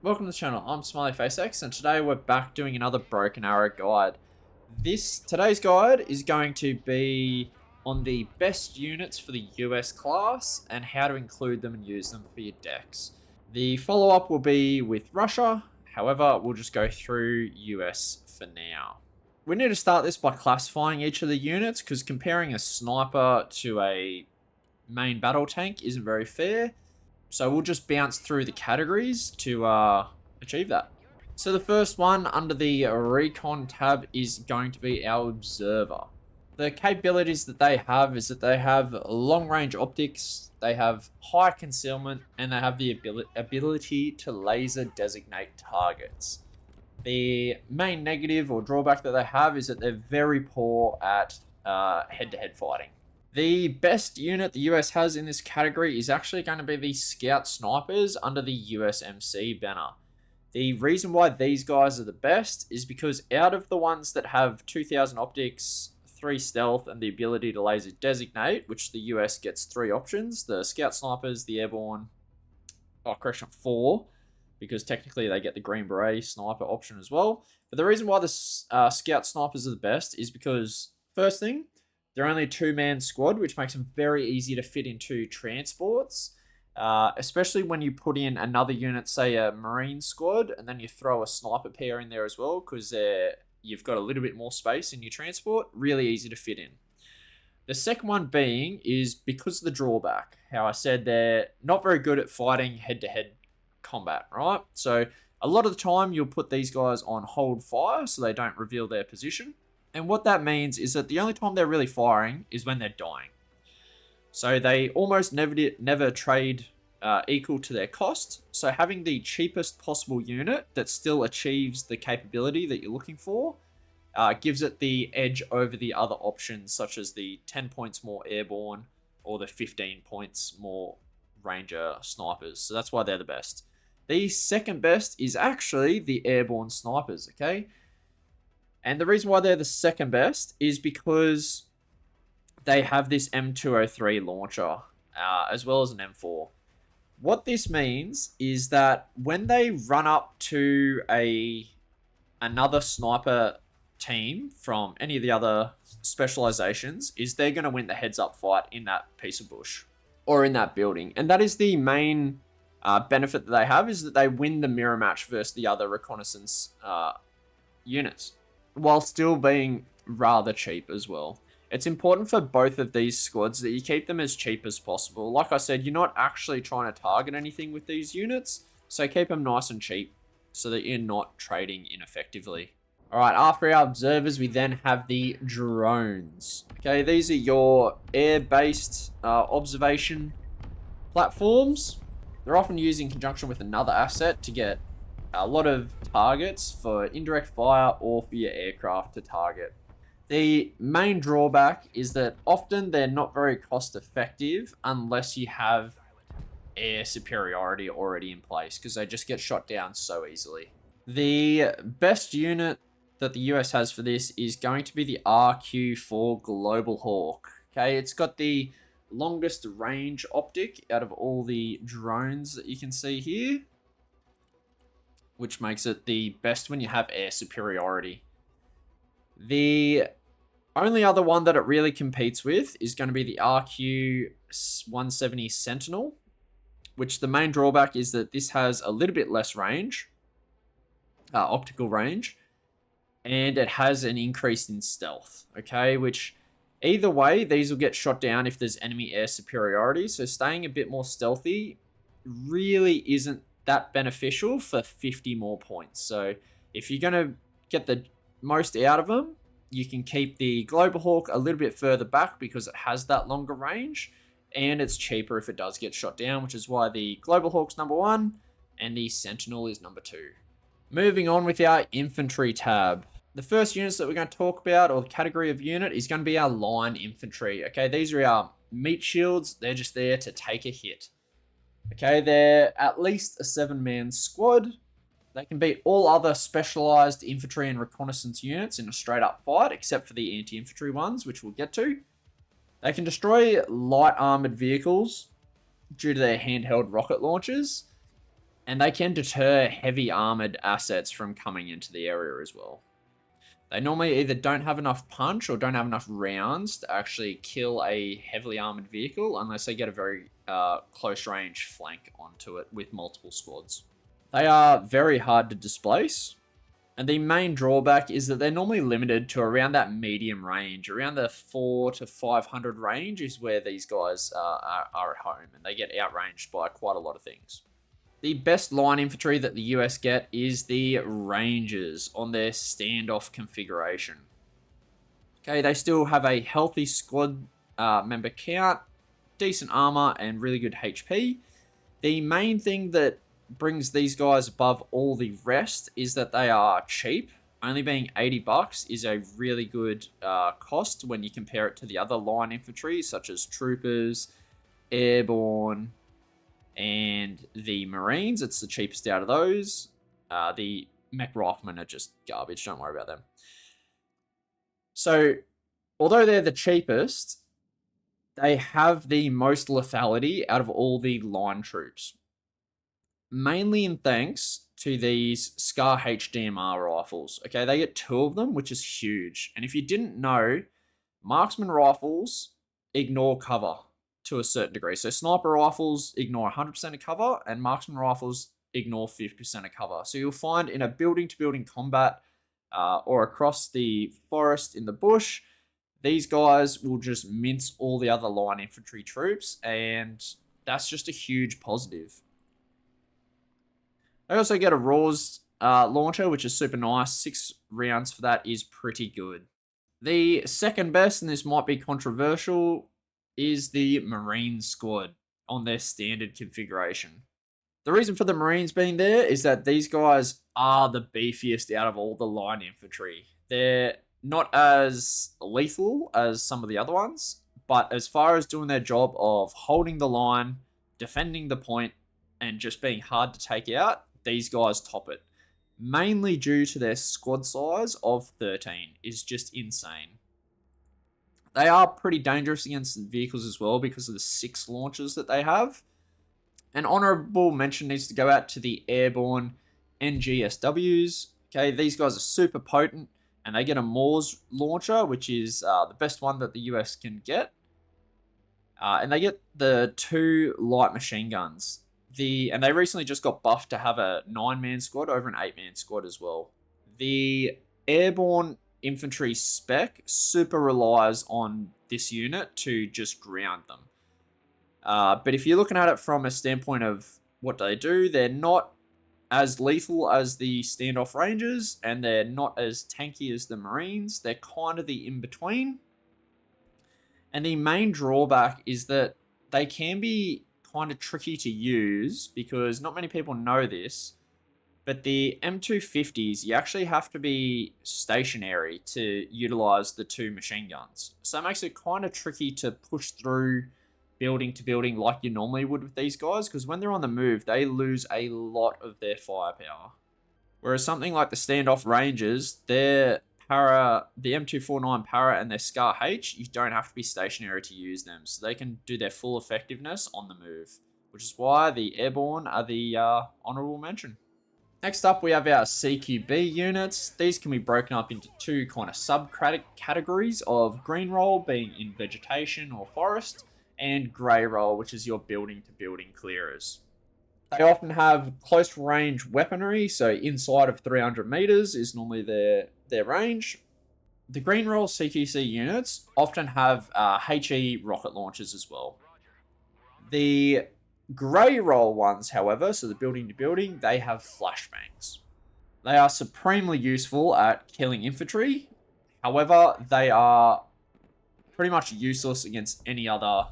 Welcome to the channel, I'm SmileyFaceX, and today we're back doing another Broken Arrow guide. Today's guide is going to be on the best units for the US class and how to include them and use them for your decks. The follow-up will be with Russia, however, we'll just go through US for now. We need to start this by classifying each of the units, because comparing a sniper to a main battle tank isn't very fair. So we'll just bounce through the categories to achieve that. So the first one under the Recon tab is going to be our Observer. The capabilities that they have is that they have long range optics, they have high concealment, and they have the ability to laser designate targets. The main negative or drawback that they have is that they're very poor at head-to-head fighting. The best unit the US has in this category is actually going to be the Scout Snipers under the USMC banner. The reason why these guys are the best is because out of the ones that have 2000 optics, 3 stealth, and the ability to laser designate, which the US gets 3 options, the Scout Snipers, the Airborne, 4, because technically they get the Green Beret Sniper option as well. But the reason why the Scout Snipers are the best is because, first thing, they're only a 2-man squad, which makes them very easy to fit into transports, especially when you put in another unit, say a Marine squad, and then you throw a sniper pair in there as well, because you've got a little bit more space in your transport. Really easy to fit in. The second one being is because of the drawback. How I said they're not very good at fighting head-to-head combat, right? So a lot of the time you'll put these guys on hold fire so they don't reveal their position. And what that means is that the only time they're really firing is when they're dying. So they almost never trade equal to their cost. So having the cheapest possible unit that still achieves the capability that you're looking for gives it the edge over the other options, such as the 10 points more airborne or the 15 points more ranger snipers. So that's why they're the best. The second best is actually the airborne snipers, okay? And the reason why they're the second best is because they have this M203 launcher, as well as an M4. What this means is that when they run up to another sniper team from any of the other specializations, is they're going to win the heads-up fight in that piece of bush or in that building. And that is the main benefit that they have, is that they win the mirror match versus the other reconnaissance units, while still being rather cheap as well. It's important for both of these squads that you keep them as cheap as possible. Like I said, you're not actually trying to target anything with these units, so keep them nice and cheap so that you're not trading ineffectively. Alright, after our observers, we then have the drones. Okay, these are your air-based observation platforms. They're often used in conjunction with another asset to get a lot of targets for indirect fire or for your aircraft to target. The main drawback is that often they're not very cost effective unless you have air superiority already in place, because they just get shot down so easily. The best unit that the US has for this is going to be the RQ-4 Global Hawk. Okay, it's got the longest range optic out of all the drones that you can see here, which makes it the best when you have air superiority. The only other one that it really competes with is going to be the RQ-170 Sentinel, which the main drawback is that this has a little bit less range, optical range, and it has an increase in stealth, okay, which either way, these will get shot down if there's enemy air superiority, so staying a bit more stealthy really isn't that beneficial for 50 more points. So if you're going to get the most out of them, you can keep the Global Hawk a little bit further back because it has that longer range, and it's cheaper if it does get shot down, which is why the Global Hawk's #1 and the Sentinel is #2. Moving on with our infantry tab. The first units that we're going to talk about, or the category of unit, is going to be our line infantry. Okay, these are our meat shields. They're just there to take a hit. Okay, they're at least a 7-man squad. They can beat all other specialized infantry and reconnaissance units in a straight-up fight, except for the anti-infantry ones, which we'll get to. They can destroy light armored vehicles due to their handheld rocket launchers. And they can deter heavy armored assets from coming into the area as well. They normally either don't have enough punch or don't have enough rounds to actually kill a heavily armored vehicle unless they get a very close range flank onto it with multiple squads. They are very hard to displace. And the main drawback is that they're normally limited to around that medium range. Around the 4 to 500 range is where these guys are at home. And they get outranged by quite a lot of things. The best line infantry that the US get is the Rangers on their standoff configuration. Okay, they still have a healthy squad member count, decent armor, and really good HP. The main thing that brings these guys above all the rest is that they are cheap. Only being $80 is a really good cost when you compare it to the other line infantry, such as troopers, airborne, and the Marines. It's the cheapest out of those. The mech riflemen are just garbage. Don't worry about them. So, although they're the cheapest, they have the most lethality out of all the line troops. Mainly in thanks to these SCAR HDMR rifles. Okay, they get 2 of them, which is huge. And if you didn't know, marksman rifles ignore cover to a certain degree. So sniper rifles ignore 100% of cover, and marksman rifles ignore 50% of cover. So you'll find in a building-to-building combat or across the forest in the bush, these guys will just mince all the other line infantry troops, and that's just a huge positive. They also get a Raws launcher, which is super nice. 6 rounds for that is pretty good. The second best, and this might be controversial, is the Marine squad on their standard configuration. The reason for the Marines being there is that these guys are the beefiest out of all the line infantry. They're not as lethal as some of the other ones, but as far as doing their job of holding the line, defending the point, and just being hard to take out, these guys top it. Mainly due to their squad size of 13 is just insane. They are pretty dangerous against vehicles as well because of the 6 launchers that they have. An honourable mention needs to go out to the airborne NGSWs. Okay, these guys are super potent, and they get a Moors launcher, which is the best one that the US can get. And they get the 2 light machine guns. And they recently just got buffed to have a 9-man squad over an 8-man squad as well. The airborne infantry spec super relies on this unit to just ground them. But if you're looking at it from a standpoint of what they do, they're not as lethal as the standoff rangers, and they're not as tanky as the Marines. They're kind of the in-between. And the main drawback is that they can be kind of tricky to use because not many people know this, but the M250s, you actually have to be stationary to utilize the 2 machine guns. So that makes it kind of tricky to push through building to building like you normally would with these guys, because when they're on the move, they lose a lot of their firepower. Whereas something like the standoff rangers, their Para, the M249 Para and their SCAR H, you don't have to be stationary to use them. So they can do their full effectiveness on the move, which is why the airborne are the honorable mention. Next up, we have our CQB units. These can be broken up into 2 kind of sub-categories of green roll being in vegetation or forest, and grey roll, which is your building-to-building clearers. They often have close range weaponry, so inside of 300 meters is normally their range. The green roll CQC units often have HE rocket launchers as well. The grey roll ones, however, so the building to building, they have flashbangs. They are supremely useful at killing infantry. However, they are pretty much useless against any other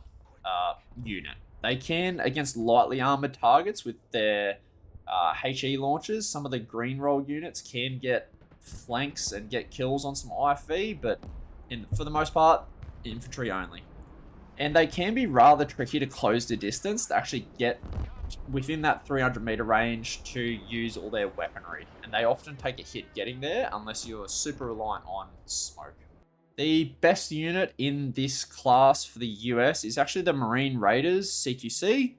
unit. They can against lightly armored targets with their HE launchers. Some of the green roll units can get flanks and get kills on some IFV, but for the most part, infantry only. And they can be rather tricky to close the distance to actually get within that 300 meter range to use all their weaponry. And they often take a hit getting there unless you're super reliant on smoke. The best unit in this class for the US is actually the Marine Raiders CQC.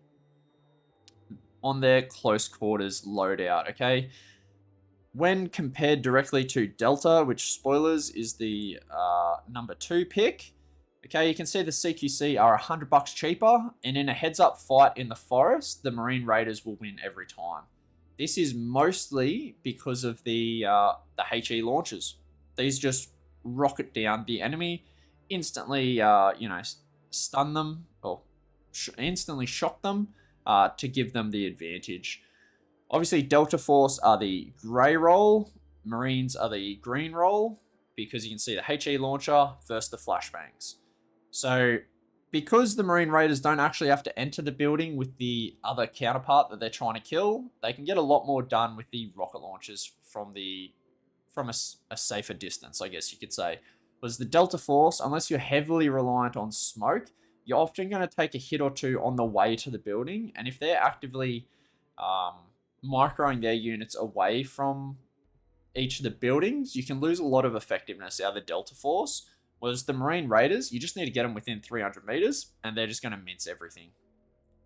on their close quarters loadout, okay? When compared directly to Delta, which, spoilers, is the number 2 pick, okay, you can see the CQC are $100 cheaper, and in a heads-up fight in the forest, the Marine Raiders will win every time. This is mostly because of the HE launchers. These just rocket down the enemy, instantly, stun them, or instantly shock them to give them the advantage. Obviously, Delta Force are the grey roll, Marines are the green roll, because you can see the HE launcher versus the flashbangs. So, because the Marine Raiders don't actually have to enter the building with the other counterpart that they're trying to kill, they can get a lot more done with the rocket launchers from a safer distance, I guess you could say. Whereas the Delta Force, unless you're heavily reliant on smoke, you're often going to take a hit or two on the way to the building, and if they're actively microing their units away from each of the buildings, you can lose a lot of effectiveness out of the Delta Force. Whereas the Marine Raiders, you just need to get them within 300 meters, and they're just going to mince everything,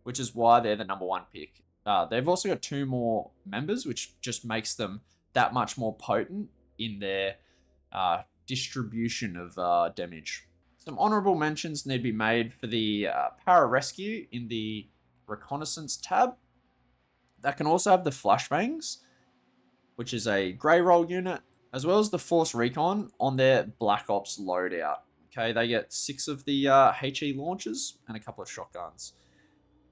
which is why they're the number 1 pick. They've also got 2 more members, which just makes them that much more potent in their distribution of damage. Some honorable mentions need to be made for the Pararescue in the Reconnaissance tab. That can also have the flashbangs, which is a grey roll unit, as well as the Force Recon on their Black Ops loadout. Okay, they get 6 of the HE launchers and a couple of shotguns.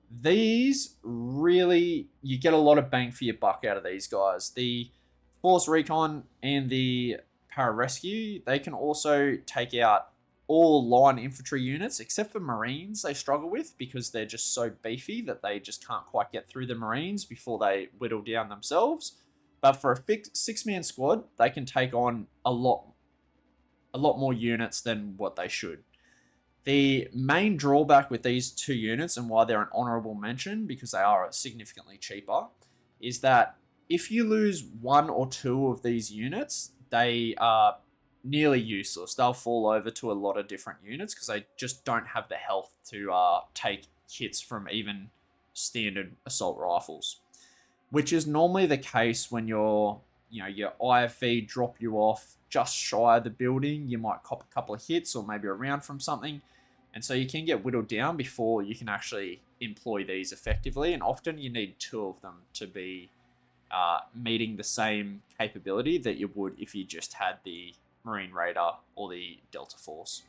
These really, you get a lot of bang for your buck out of these guys. The Force Recon and the Pararescue, they can also take out all line infantry units, except for Marines they struggle with because they're just so beefy that they just can't quite get through the Marines before they whittle down themselves. But for a 6-man squad, they can take on a lot more units than what they should. The main drawback with these 2 units, and why they're an honorable mention, because they are significantly cheaper, is that if you lose 1 or 2 of these units, they are nearly useless. They'll fall over to a lot of different units because they just don't have the health to take hits from even standard assault rifles, which is normally the case when your IFV drop you off just shy of the building. You might cop a couple of hits or maybe a round from something, and so you can get whittled down before you can actually employ these effectively, and often you need 2 of them to be meeting the same capability that you would if you just had the Marine Raider or the Delta Force.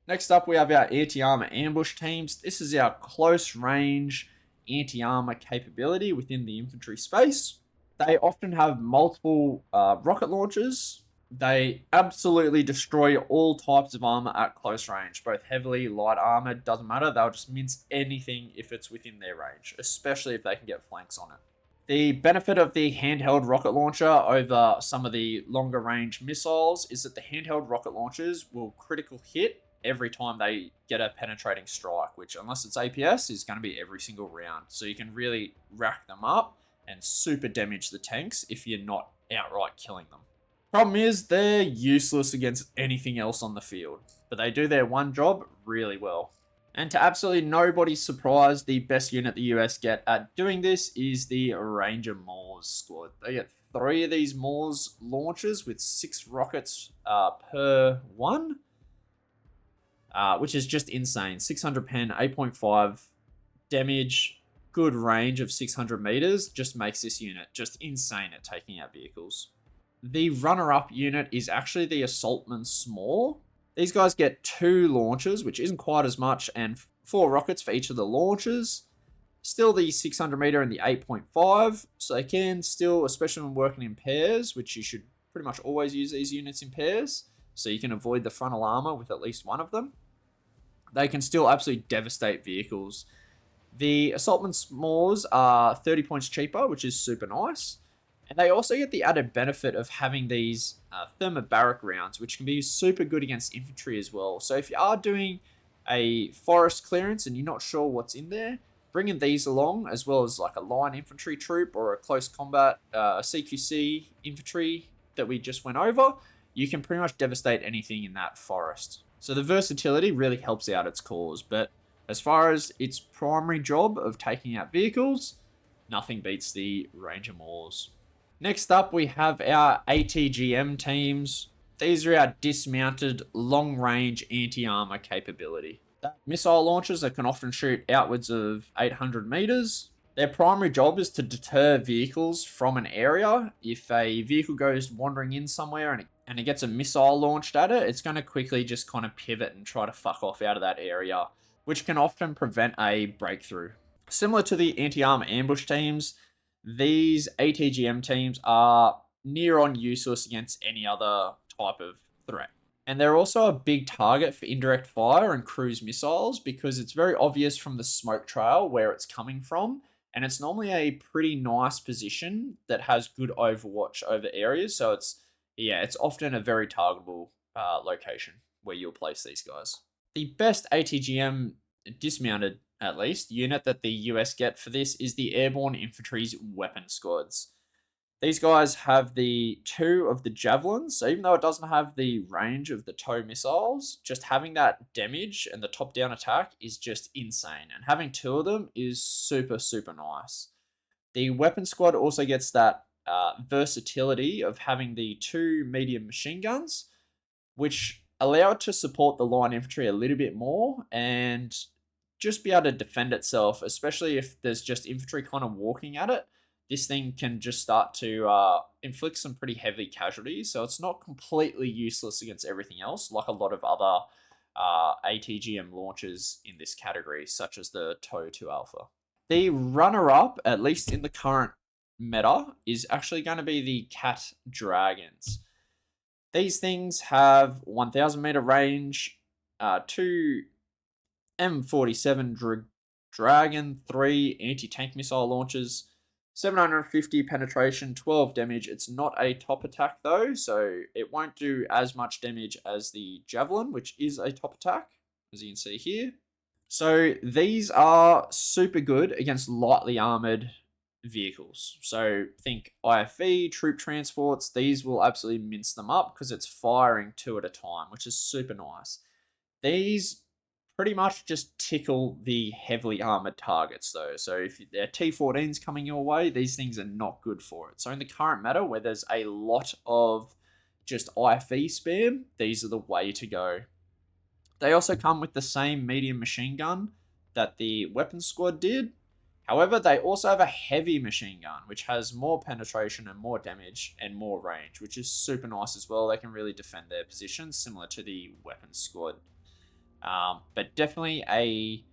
Next up, we have our anti-armor ambush teams. This is our close range anti-armor capability within the infantry space. They often have multiple rocket launchers. They absolutely destroy all types of armor at close range, both heavily, light armored, doesn't matter. They'll just mince anything if it's within their range, especially if they can get flanks on it. The benefit of the handheld rocket launcher over some of the longer range missiles is that the handheld rocket launchers will critical hit every time they get a penetrating strike, which, unless it's APS, is going to be every single round. So you can really rack them up and super damage the tanks if you're not outright killing them. Problem is, they're useless against anything else on the field, but they do their one job really well. And to absolutely nobody's surprise, the best unit the US get at doing this is the Ranger Moors squad. They get 3 of these Moors launchers with 6 rockets per one, which is just insane. 600 pen, 8.5 damage, good range of 600 meters, just makes this unit just insane at taking out vehicles. The runner-up unit is actually the Assaultman Small. These guys get 2 launchers, which isn't quite as much, and 4 rockets for each of the launchers. Still the 600 meter and the 8.5, so they can still, especially when working in pairs, which you should pretty much always use these units in pairs, so you can avoid the frontal armor with at least one of them. They can still absolutely devastate vehicles. The Assaultman Smalls are 30 points cheaper, which is super nice. And they also get the added benefit of having these thermobaric rounds, which can be super good against infantry as well. So if you are doing a forest clearance and you're not sure what's in there, bringing these along, as well as like a line infantry troop or a close combat CQC infantry that we just went over, you can pretty much devastate anything in that forest. So the versatility really helps out its cause. But as far as its primary job of taking out vehicles, nothing beats the Ranger Moors. Next up, we have our ATGM teams. These are our dismounted long-range anti-armor capability. Missile launchers that can often shoot outwards of 800 meters. Their primary job is to deter vehicles from an area. If a vehicle goes wandering in somewhere and it gets a missile launched at it, it's going to quickly just kind of pivot and try to fuck off out of that area, which can often prevent a breakthrough. Similar to the anti-armor ambush teams, these ATGM teams are near on useless against any other type of threat. And they're also a big target for indirect fire and cruise missiles because it's very obvious from the smoke trail where it's coming from. And it's normally a pretty nice position that has good overwatch over areas. So it's often a very targetable location where you'll place these guys. The best ATGM dismounted, at least, unit that the US get for this is the Airborne Infantry's weapon squads. These guys have the 2 of the javelins, so even though it doesn't have the range of the TOW missiles, just having that damage and the top-down attack is just insane. And having 2 of them is super, super nice. The weapon squad also gets that versatility of having the 2 medium machine guns, which allow it to support the line infantry a little bit more and just be able to defend itself, especially if there's just infantry kind of walking at it. This thing can just start to inflict some pretty heavy casualties, so it's not completely useless against everything else, like a lot of other ATGM launchers in this category, such as the TOW 2 Alpha. The runner-up, at least in the current meta, is actually going to be the Cat Dragons. These things have 1,000 meter range, 2 M47 Dragon, 3 anti-tank missile launchers, 750 penetration, 12 damage. It's not a top attack though, so it won't do as much damage as the Javelin, which is a top attack, as you can see here. So these are super good against lightly armored vehicles. So think IFV, troop transports, these will absolutely mince them up because it's firing 2 at a time, which is super nice. These pretty much just tickle the heavily armored targets though. So if there are T14s coming your way, these things are not good for it. So in the current meta where there's a lot of just IFV spam, these are the way to go. They also come with the same medium machine gun that the weapons squad did. However, they also have a heavy machine gun, which has more penetration and more damage and more range, which is super nice as well. They can really defend their position, similar to the weapons squad. But definitely a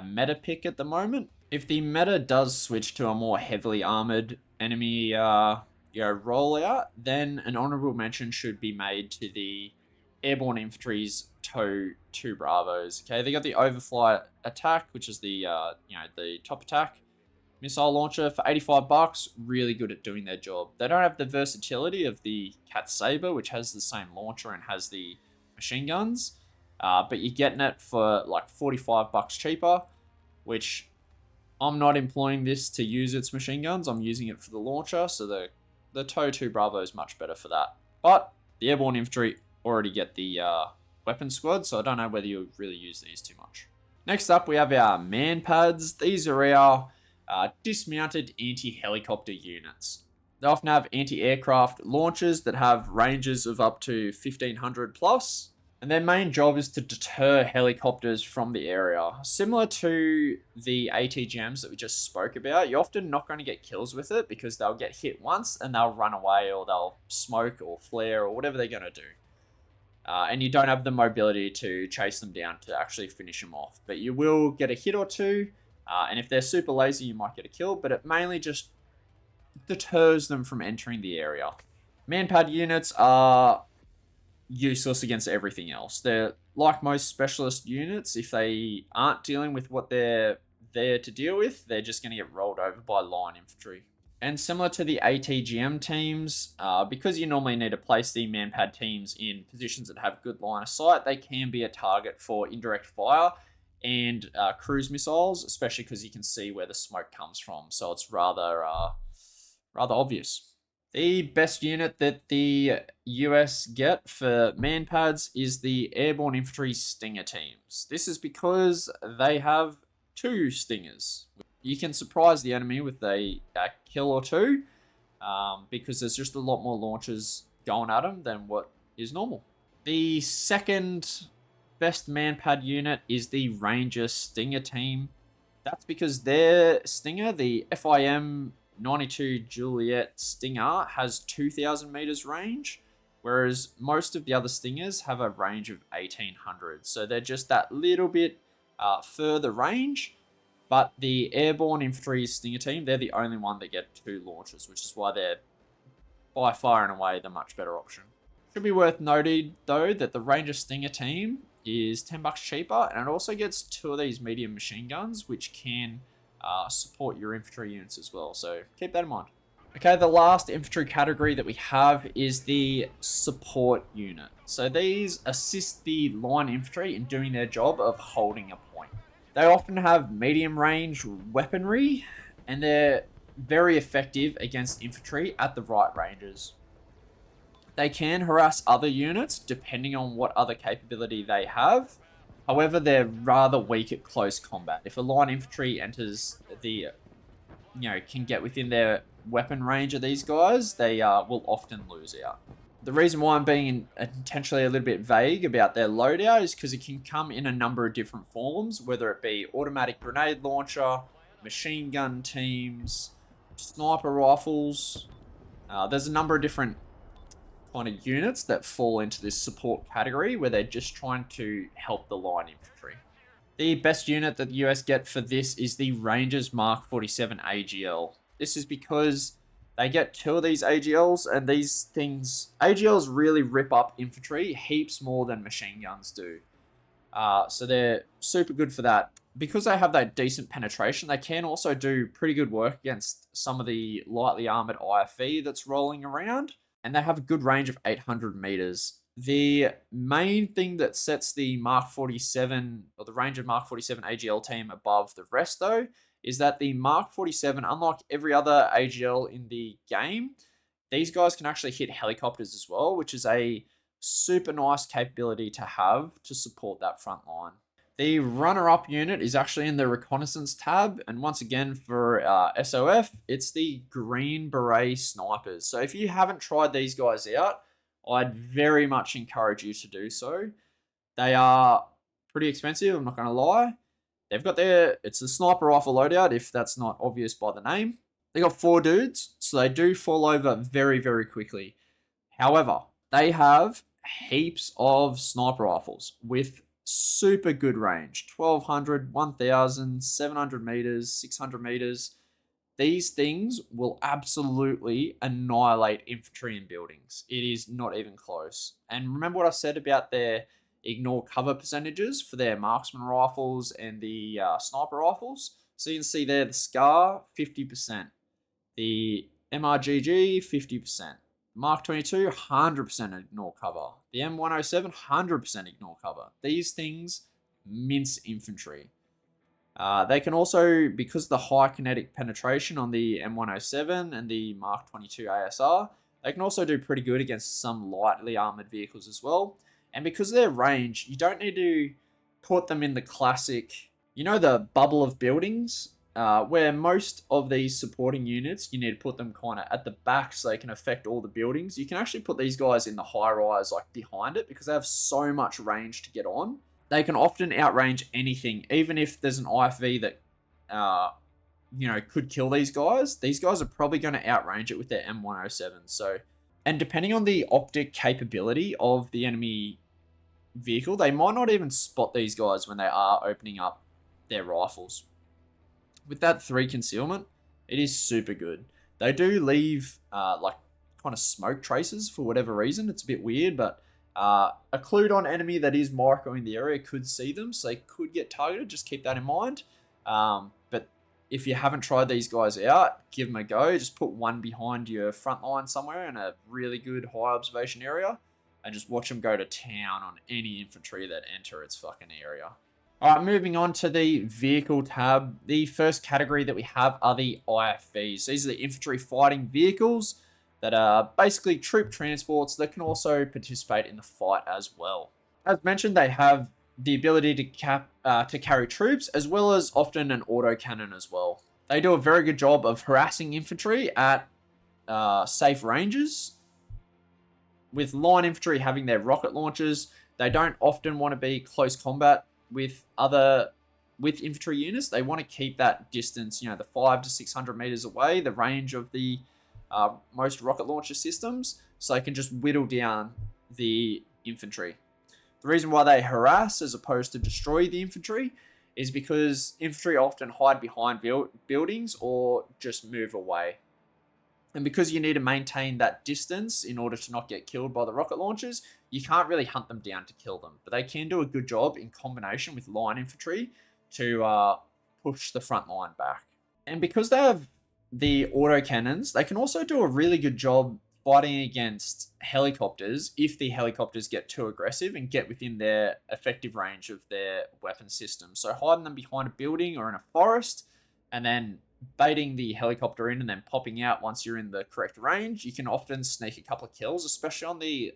meta pick at the moment. If the meta does switch to a more heavily armored enemy rollout, then an honorable mention should be made to the Airborne Infantry's TOW 2 Bravos. Okay, they got the overfly attack, which is the the top attack missile launcher for $85. Really good at doing their job. They don't have the versatility of the Cat Saber, which has the same launcher and has the machine guns. But you're getting it for like $45 cheaper, which I'm not employing this to use its machine guns. I'm using it for the launcher, so the TOW 2 Bravo is much better for that. But the Airborne Infantry already get the weapon squad, so I don't know whether you'll really use these too much. Next up, we have our MANPADs. These are our dismounted anti-helicopter units. They often have anti-aircraft launchers that have ranges of up to 1,500 plus. And their main job is to deter helicopters from the area. Similar to the ATGMs that we just spoke about, you're often not going to get kills with it because they'll get hit once and they'll run away or they'll smoke or flare or whatever they're going to do. And you don't have the mobility to chase them down to actually finish them off. But you will get a hit or two, and if they're super lazy, you might get a kill, but it mainly just deters them from entering the area. MANPAD units are useless against everything else. They're like most specialist units. If they aren't dealing with what they're there to deal with, they're just going to get rolled over by line infantry. And similar to the ATGM teams, because you normally need to place the MANPAD teams in positions that have good line of sight, they can be a target for indirect fire and cruise missiles, especially because you can see where the smoke comes from. So it's rather obvious. The best unit that the US get for MANPADs is the Airborne Infantry Stinger teams. This is because they have 2 Stingers. you can surprise the enemy with a kill or two, because there's just a lot more launchers going at them than what is normal. The second best MANPAD unit is the Ranger Stinger team. That's because their Stinger, the FIM 92 Juliet Stinger, has 2,000 meters range, whereas most of the other Stingers have a range of 1,800. So they're just that little bit further range. But the Airborne Infantry Stinger team, they're the only one that get 2 launches, which is why they're by far and away the much better option. Should be worth noting, though, that the Ranger Stinger team is $10 cheaper, and it also gets 2 of these medium machine guns, which can support your infantry units as well. So keep that in mind. Okay, the last infantry category that we have is the support unit. So these assist the line infantry in doing their job of holding a point. They often have medium range weaponry, and they're very effective against infantry at the right ranges. They can harass other units depending on what other capability they have. However, they're rather weak at close combat. If a line infantry enters the, can get within their weapon range of these guys, they will often lose out. The reason why I'm being intentionally a little bit vague about their loadout is because it can come in a number of different forms, whether it be automatic grenade launcher, machine gun teams, sniper rifles. There's a number of different kind of units that fall into this support category where they're just trying to help the line infantry. The best unit that the US get for this is the Rangers Mark 47 AGL. This is because they get 2 of these AGLs, and these things, AGLs really rip up infantry heaps more than machine guns do. So they're super good for that. Because they have that decent penetration, they can also do pretty good work against some of the lightly armored IFV that's rolling around, and they have a good range of 800 meters. The main thing that sets the Mark 47, or the Ranger Mark 47 AGL team above the rest, though, is that the Mark 47, unlike every other AGL in the game, these guys can actually hit helicopters as well, which is a super nice capability to have to support that front line. The runner-up unit is actually in the reconnaissance tab, and once again for SOF, it's the Green Beret Snipers. So if you haven't tried these guys out, I'd very much encourage you to do so. They are pretty expensive, I'm not going to lie. They've got it's a sniper rifle loadout, if that's not obvious by the name. They got 4 dudes, so they do fall over very, very quickly. However, they have heaps of sniper rifles with super good range. 1,200, 1,000, 700 meters, 600 meters. These things will absolutely annihilate infantry in buildings. It is not even close. And remember what I said about their ignore cover percentages for their marksman rifles and the sniper rifles? So you can see there the SCAR, 50%. The MRGG, 50%. Mark 22, 100% ignore cover. The M107, 100% ignore cover. These things mince infantry. They can also, because of the high kinetic penetration on the M107 and the Mark 22 ASR, they can also do pretty good against some lightly armored vehicles as well. And because of their range, you don't need to put them in the classic, the bubble of buildings, where most of these supporting units, you need to put them kind of at the back so they can affect all the buildings. You can actually put these guys in the high rise, like behind it, because they have so much range to get on. They can often outrange anything, even if there's an IFV that, could kill these guys. These guys are probably going to outrange it with their M107. So, and depending on the optic capability of the enemy vehicle, they might not even spot these guys when they are opening up their rifles. With that 3 concealment, it is super good. They do leave kind of smoke traces for whatever reason. It's a bit weird, but a clued on enemy that is microing the area could see them, so they could get targeted. Just keep that in mind. But if you haven't tried these guys out, give them a go. Just put one behind your front line somewhere in a really good high observation area, and just watch them go to town on any infantry that enter its fucking area. Alright, moving on to the vehicle tab. The first category that we have are the IFVs. These are the infantry fighting vehicles that are basically troop transports that can also participate in the fight as well. As mentioned, they have the ability to carry troops, as well as often an autocannon as well. They do a very good job of harassing infantry at safe ranges. With line infantry having their rocket launchers, they don't often want to be close combat with infantry units. They want to keep that distance, the 500 to 600 meters away, the range of the most rocket launcher systems, so they can just whittle down the infantry. The reason why they harass as opposed to destroy the infantry is because infantry often hide behind buildings or just move away. And because you need to maintain that distance in order to not get killed by the rocket launchers, you can't really hunt them down to kill them. But they can do a good job in combination with line infantry to push the front line back. And because they have the autocannons, they can also do a really good job fighting against helicopters if the helicopters get too aggressive and get within their effective range of their weapon system. So hiding them behind a building or in a forest and then baiting the helicopter in and then popping out once you're in the correct range, you can often sneak a couple of kills, especially on the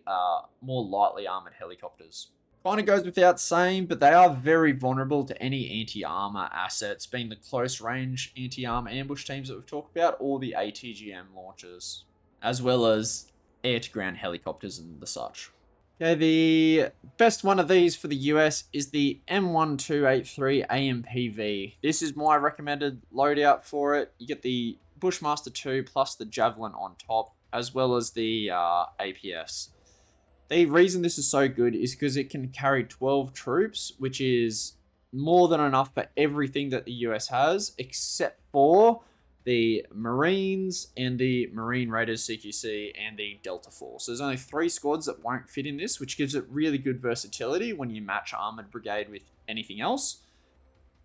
more lightly armored helicopters. Kind of goes without saying, but they are very vulnerable to any anti-armor assets, being the close range anti-armor ambush teams that we've talked about, or the ATGM launchers, as well as air-to-ground helicopters and the such. Okay, the best one of these for the US is the M1283 AMPV. This is my recommended loadout for it. You get the Bushmaster 2 plus the Javelin on top, as well as the APS. The reason this is so good is because it can carry 12 troops, which is more than enough for everything that the US has, except for the Marines and the Marine Raiders CQC and the Delta Force. So there's only 3 squads that won't fit in this, which gives it really good versatility when you match Armored Brigade with anything else.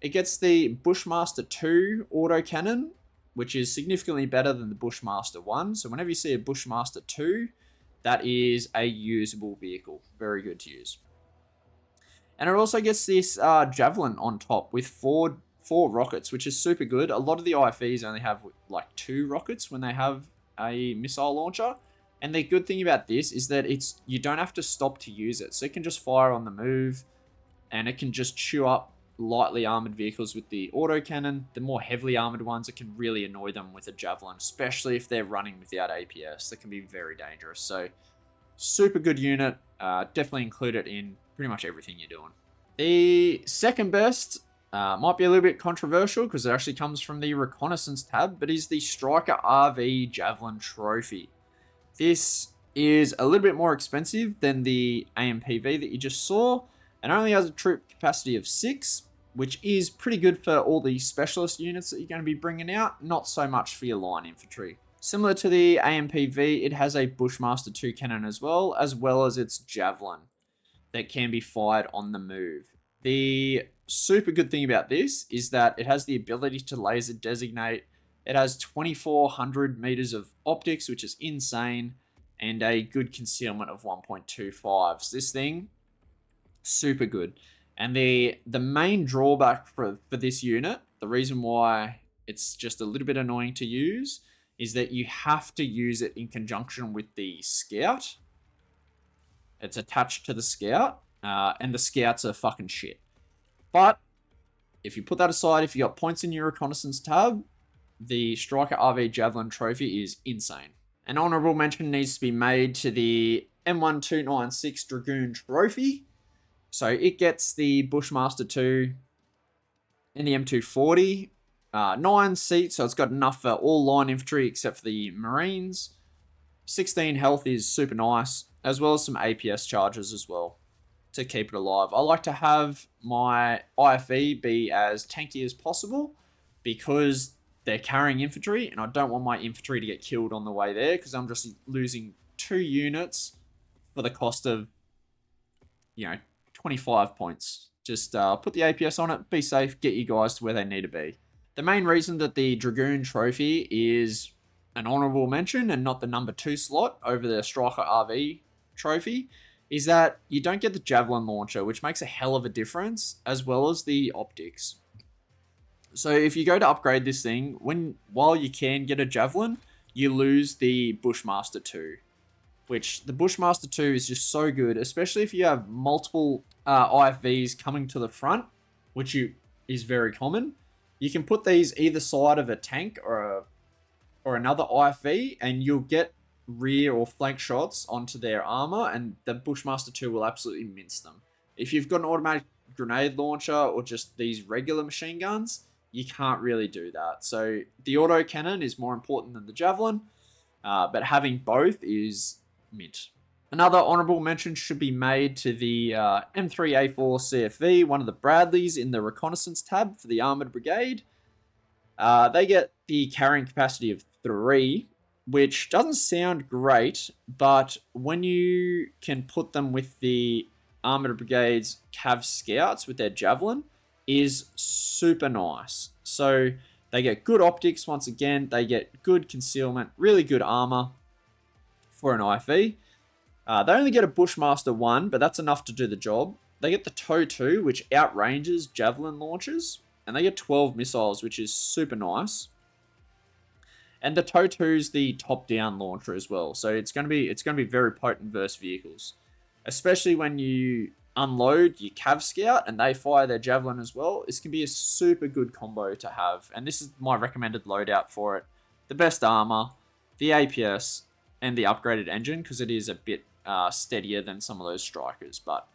It gets the Bushmaster 2 autocannon, which is significantly better than the Bushmaster 1. So whenever you see a Bushmaster 2, that is a usable vehicle. Very good to use. And it also gets this Javelin on top with four rockets, which is super good. A lot of the IFVs only have like 2 rockets when they have a missile launcher. And the good thing about this is that you don't have to stop to use it. So it can just fire on the move and it can just chew up lightly armored vehicles with the autocannon. The more heavily armored ones, it can really annoy them with a Javelin, especially if they're running without APS. That can be very dangerous. So super good unit. Definitely include it in pretty much everything you're doing. The second best might be a little bit controversial because it actually comes from the reconnaissance tab, but is the Striker RV Javelin Trophy. This is a little bit more expensive than the AMPV that you just saw, and only has a troop capacity of 6, which is pretty good for all the specialist units that you're going to be bringing out, not so much for your line infantry. Similar to the AMPV, it has a Bushmaster 2 cannon as well as its Javelin that can be fired on the move. The super good thing about this is that it has the ability to laser designate. It has 2,400 meters of optics, which is insane, and a good concealment of 1.25. So this thing, super good. And the main drawback for this unit, the reason why it's just a little bit annoying to use, is that you have to use it in conjunction with the Scout. It's attached to the Scout, and the Scouts are fucking shit. But if you put that aside, if you got points in your reconnaissance tab, the Striker RV Javelin Trophy is insane. An honourable mention needs to be made to the M1296 Dragoon Trophy. So it gets the Bushmaster 2 and the M240. 9 seats, so it's got enough for all line infantry except for the Marines. 16 health is super nice, as well as some APS charges as well to keep it alive. I like to have my IFE be as tanky as possible because they're carrying infantry, and I don't want my infantry to get killed on the way there because I'm just losing 2 units for the cost of, 25 points. Just put the APS on it, be safe, get you guys to where they need to be. The main reason that the Dragoon Trophy is an honourable mention and not the number 2 slot over the Striker RV Trophy is that you don't get the Javelin launcher, which makes a hell of a difference, as well as the optics. So if you go to upgrade this thing, while you can get a Javelin, you lose the Bushmaster 2. Which the Bushmaster 2 is just so good, especially if you have multiple IFVs coming to the front, which is very common. You can put these either side of a tank or another IFV, and you'll get rear or flank shots onto their armor, and the Bushmaster 2 will absolutely mince them. If you've got an automatic grenade launcher or just these regular machine guns, you can't really do that. So the auto cannon is more important than the javelin, but having both is mint. Another honourable mention should be made to the M3A4 CFV, one of the Bradleys in the reconnaissance tab for the Armoured Brigade. They get the carrying capacity of 3, which doesn't sound great, but when you can put them with the Armoured Brigade's Cav Scouts with their Javelin, is super nice. So they get good optics once again, they get good concealment, really good armor for an IFV. They only get a Bushmaster 1, but that's enough to do the job. They get the TOW 2, which outranges Javelin launchers, and they get 12 missiles, which is super nice. And the TOW 2 is the top-down launcher as well, so it's going to be very potent versus vehicles, especially when you unload your Cav Scout and they fire their Javelin as well. This can be a super good combo to have, and this is my recommended loadout for it. The best armor, the APS, and the upgraded engine, because it is a bit steadier than some of those strikers. But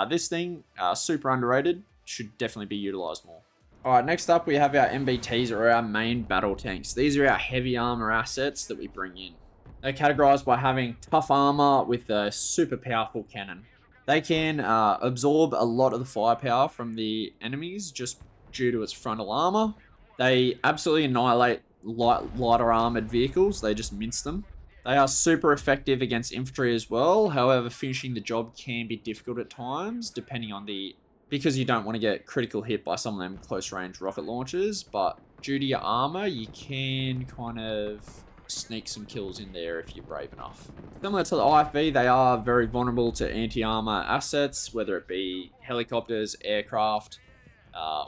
this thing, super underrated, should definitely be utilized more. Alright, next up we have our MBTs, or our main battle tanks. These are our heavy armor assets that we bring in. They're categorized by having tough armor with a super powerful cannon. They can absorb a lot of the firepower from the enemies just due to its frontal armor. They absolutely annihilate lighter armored vehicles. They just mince them. They are super effective against infantry as well. However, finishing the job can be difficult at times, depending on because you don't want to get critical hit by some of them close range rocket launchers, but due to your armor, you can kind of sneak some kills in there if you're brave enough. Similar to the IFV, they are very vulnerable to anti-armor assets, whether it be helicopters, aircraft,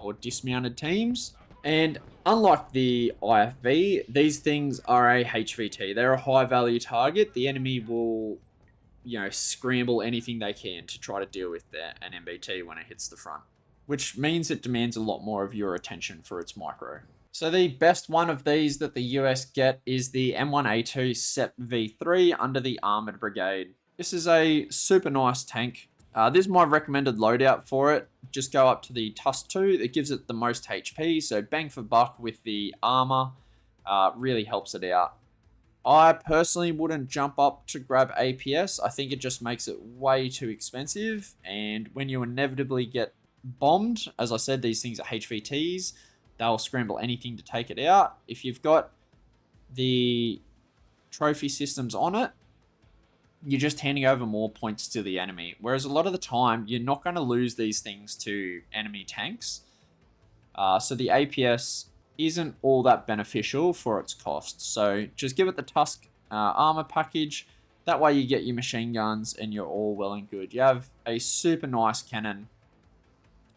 or dismounted teams. And unlike the IFV, these things are a HVT. They're a high value target. The enemy will, scramble anything they can to try to deal with an MBT when it hits the front, which means it demands a lot more of your attention for its micro. So the best one of these that the US get is the M1A2 SEP V3 under the Armoured Brigade. This is a super nice tank. This is my recommended loadout for it. Just go up to the Tusk 2. It gives it the most HP, so bang for buck with the armor really helps it out. I personally wouldn't jump up to grab APS. I think it just makes it way too expensive, and when you inevitably get bombed, as I said, these things are HVTs. They'll scramble anything to take it out. If you've got the trophy systems on it, you're just handing over more points to the enemy. Whereas a lot of the time, you're not going to lose these things to enemy tanks. So the APS isn't all that beneficial for its cost. So just give it the Tusk armor package. That way you get your machine guns and you're all well and good. You have a super nice cannon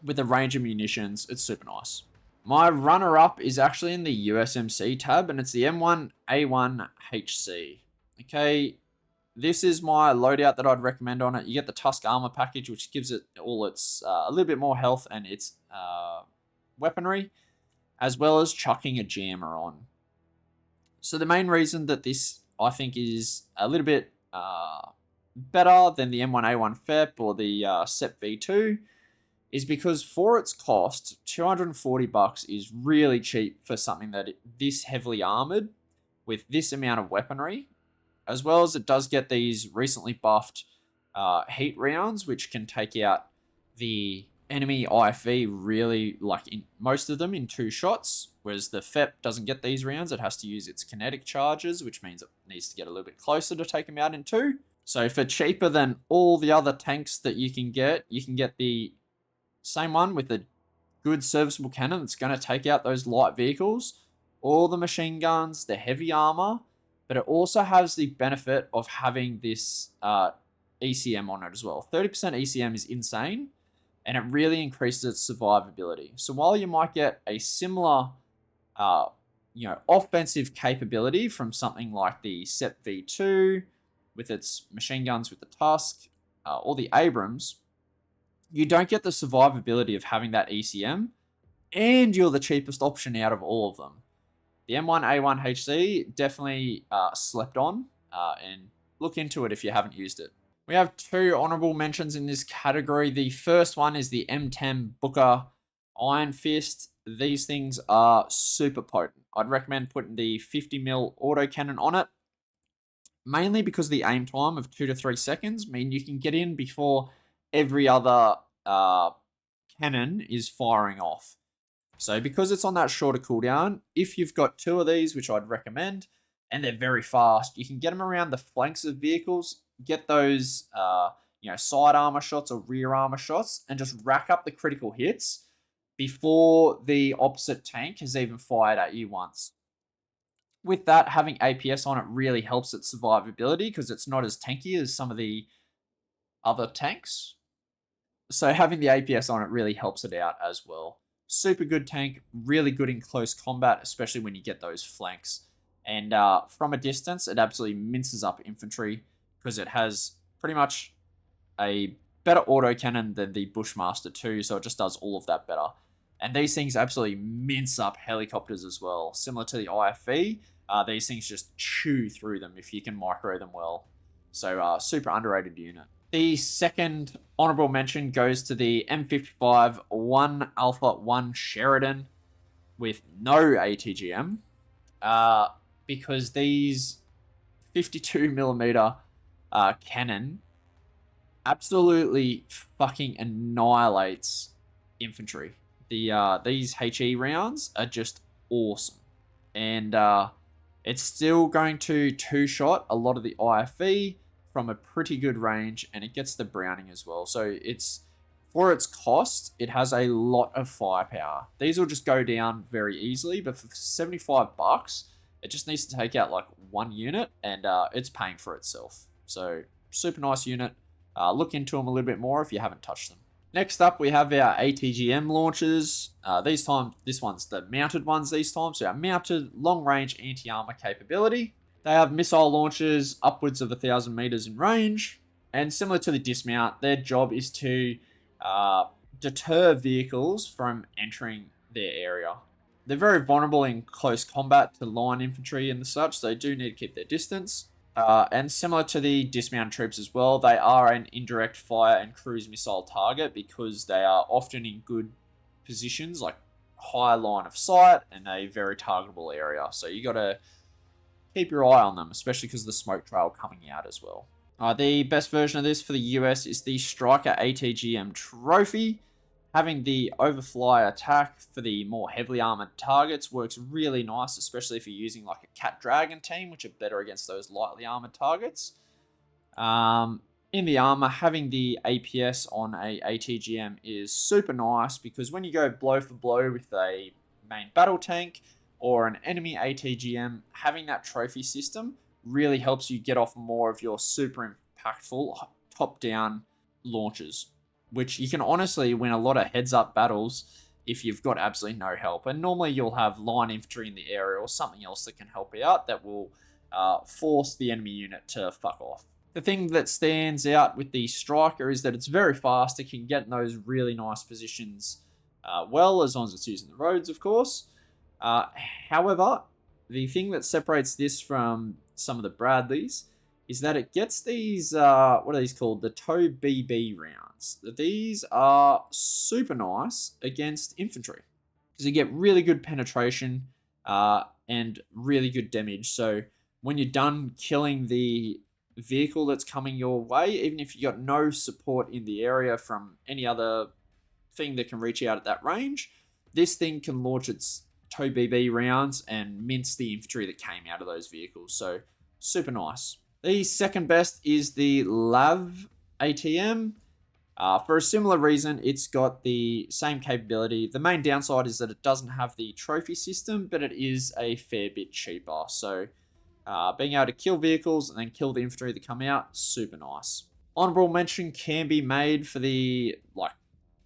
with a range of munitions. It's super nice. My runner-up is actually in the USMC tab, and it's the M1A1HC. Okay, this is my loadout that I'd recommend on it. You get the Tusk armor package, which gives it all its a little bit more health and its weaponry, as well as chucking a jammer on. So the main reason that this, I think, is a little bit better than the M1A1 FEP or the SEP V2 is because for its cost, $240 is really cheap for something that this heavily armored with this amount of weaponry, as well as it does get these recently buffed heat rounds, which can take out the enemy IFV really, like in most of them, in 2 shots, whereas the FEP doesn't get these rounds. It has to use its kinetic charges, which means it needs to get a little bit closer to take them out in 2. So for cheaper than all the other tanks that you can get the same one with a good serviceable cannon that's going to take out those light vehicles, all the machine guns, the heavy armor, but it also has the benefit of having this ECM on it as well. 30% ECM is insane, and it really increases its survivability. So while you might get a similar offensive capability from something like the SEP V2 with its machine guns with the Tusk or the Abrams, you don't get the survivability of having that ECM and you're the cheapest option out of all of them. The M1A1 HC definitely slept on, and look into it if you haven't used it. We have 2 honorable mentions in this category. The first one is the M10 Booker Iron Fist. These things are super potent. I'd recommend putting the 50mm autocannon on it, mainly because the aim time of 2 to 3 seconds mean you can get in before every other cannon is firing off. So because it's on that shorter cooldown, if you've got 2 of these, which I'd recommend, and they're very fast, you can get them around the flanks of vehicles, get those side armor shots or rear armor shots, and just rack up the critical hits before the opposite tank has even fired at you once. With that, having APS on it really helps its survivability because it's not as tanky as some of the other tanks. So having the APS on it really helps it out as well. Super good tank, really good in close combat, especially when you get those flanks. And from a distance, it absolutely minces up infantry because it has pretty much a better autocannon than the Bushmaster 2, so it just does all of that better. And these things absolutely mince up helicopters as well. Similar to the IFV, these things just chew through them if you can micro them well. So super underrated unit. The second honorable mention goes to the M55 1 Alpha 1 Sheridan with no ATGM, because these 52mm cannon absolutely fucking annihilates infantry. These HE rounds are just awesome, and it's still going to 2-shot a lot of the IFV from a pretty good range, and it gets the Browning as well. So it's, for its cost, it has a lot of firepower. These will just go down very easily, but for $75, it just needs to take out like 1 unit, and it's paying for itself. So super nice unit. Look into them a little bit more if you haven't touched them. Next up, we have our ATGM launchers. This one's the mounted ones this time. So our mounted long-range anti-armor capability. They have missile launchers upwards of 1,000 meters in range. And similar to the dismount, their job is to deter vehicles from entering their area. They're very vulnerable in close combat to line infantry and such, so they do need to keep their distance. And similar to the dismounted troops as well, they are an indirect fire and cruise missile target because they are often in good positions, like high line of sight and a very targetable area. So you got to keep your eye on them, especially because of the smoke trail coming out as well. The best version of this for the US is the Striker ATGM Trophy. Having the overfly attack for the more heavily armored targets works really nice, especially if you're using like a Cat Dragon team, which are better against those lightly armored targets. In the armor, having the APS on a ATGM is super nice because when you go blow for blow with a main battle tank or an enemy ATGM, having that trophy system really helps you get off more of your super impactful top-down launches, which you can honestly win a lot of heads-up battles if you've got absolutely no help. And normally you'll have line infantry in the area or something else that can help out that will force the enemy unit to fuck off. The thing that stands out with the Striker is that it's very fast. It can get in those really nice positions well, as long as it's using the roads, of course. However, the thing that separates this from some of the Bradleys is that it gets these, what are these called? The TOW BB rounds. These are super nice against infantry because you get really good penetration and really good damage. So when you're done killing the vehicle that's coming your way, even if you got no support in the area from any other thing that can reach out at that range, this thing can launch its TOW BB rounds and mince the infantry that came out of those vehicles. So super nice. The second best is the LAV ATM. For a similar reason, it's got the same capability. The main downside is that it doesn't have the trophy system, but it is a fair bit cheaper. So being able to kill vehicles and then kill the infantry that come out, super nice. Honorable mention can be made for the, like,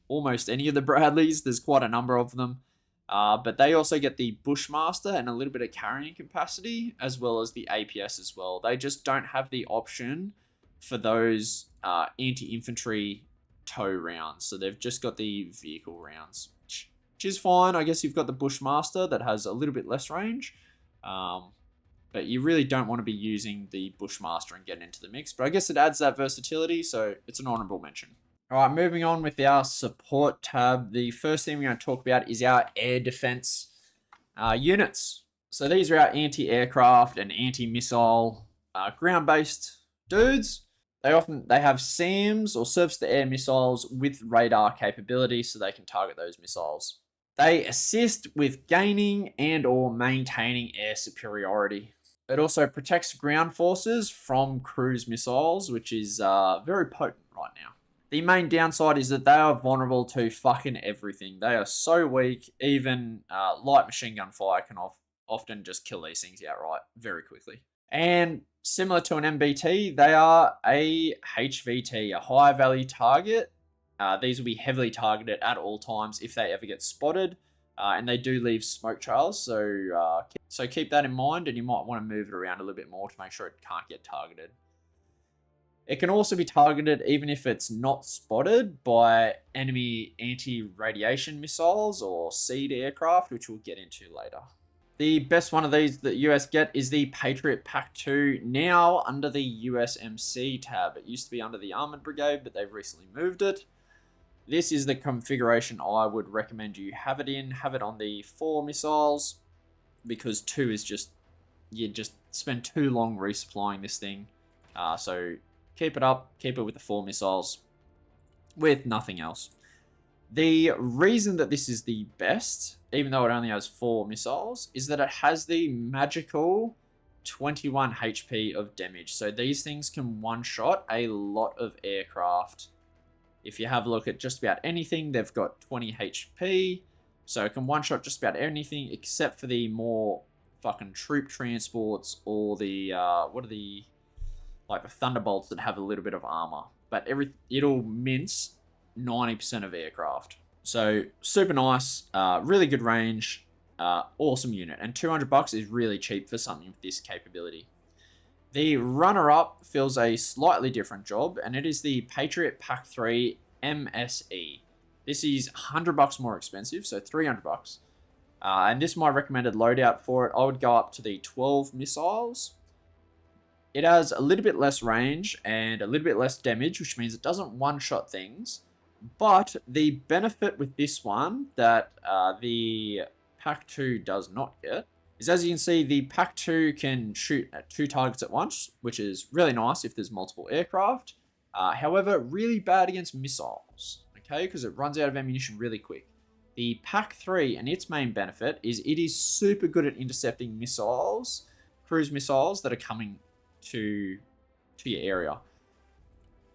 almost any of the Bradleys. There's quite a number of them. But they also get the Bushmaster and a little bit of carrying capacity, as well as the APS as well. They just don't have the option for those anti-infantry tow rounds. So they've just got the vehicle rounds, which which is fine. I guess you've got the Bushmaster that has a little bit less range. But you really don't want to be using the Bushmaster and getting into the mix. But I guess it adds that versatility, so it's an honorable mention. All right, moving on with our support tab. The first thing we're going to talk about is our air defense units. So these are our anti-aircraft and anti-missile ground-based dudes. They have SAMs, or surface-to-air missiles, with radar capability, so they can target those missiles. They assist with gaining and or maintaining air superiority. It also protects ground forces from cruise missiles, which is very potent right now. The main downside is that they are vulnerable to fucking everything. They are so weak, even light machine gun fire can often just kill these things outright very quickly. And similar to an MBT, they are a HVT, a high value target. These will be heavily targeted at all times if they ever get spotted. And they do leave smoke trails, so keep that in mind, and you might want to move it around a little bit more to make sure it can't get targeted. It can also be targeted even if it's not spotted by enemy anti-radiation missiles or SEAD aircraft, which we'll get into later. The best one of these that US get is the Patriot Pack 2, now under the USMC tab. It used to be under the Armored Brigade, but they've recently moved it. This is the configuration I would recommend you have it in. Have it on the 4 missiles, because 2 is just, you just spend too long resupplying this thing. So keep it up, keep it with the 4 missiles, with nothing else. The reason that this is the best, even though it only has 4 missiles, is that it has the magical 21 HP of damage. So these things can one-shot a lot of aircraft. If you have a look at just about anything, they've got 20 HP. So it can one-shot just about anything except for the more fucking troop transports or the, like the Thunderbolts that have a little bit of armor. But it'll mince 90% of aircraft. So super nice, really good range, awesome unit. And $200 is really cheap for something with this capability. The runner-up fills a slightly different job, and it is the Patriot Pack 3 MSE. This is $100 more expensive, so $300. And this is my recommended loadout for it. I would go up to the 12 missiles. It has a little bit less range and a little bit less damage, which means it doesn't one-shot things. But the benefit with this one that the Pack 2 does not get is, as you can see, the Pack 2 can shoot at 2 targets at once, which is really nice if there's multiple aircraft. However, really bad against missiles, okay, because it runs out of ammunition really quick. The Pack 3 and its main benefit is it is super good at intercepting missiles, cruise missiles that are coming to your area.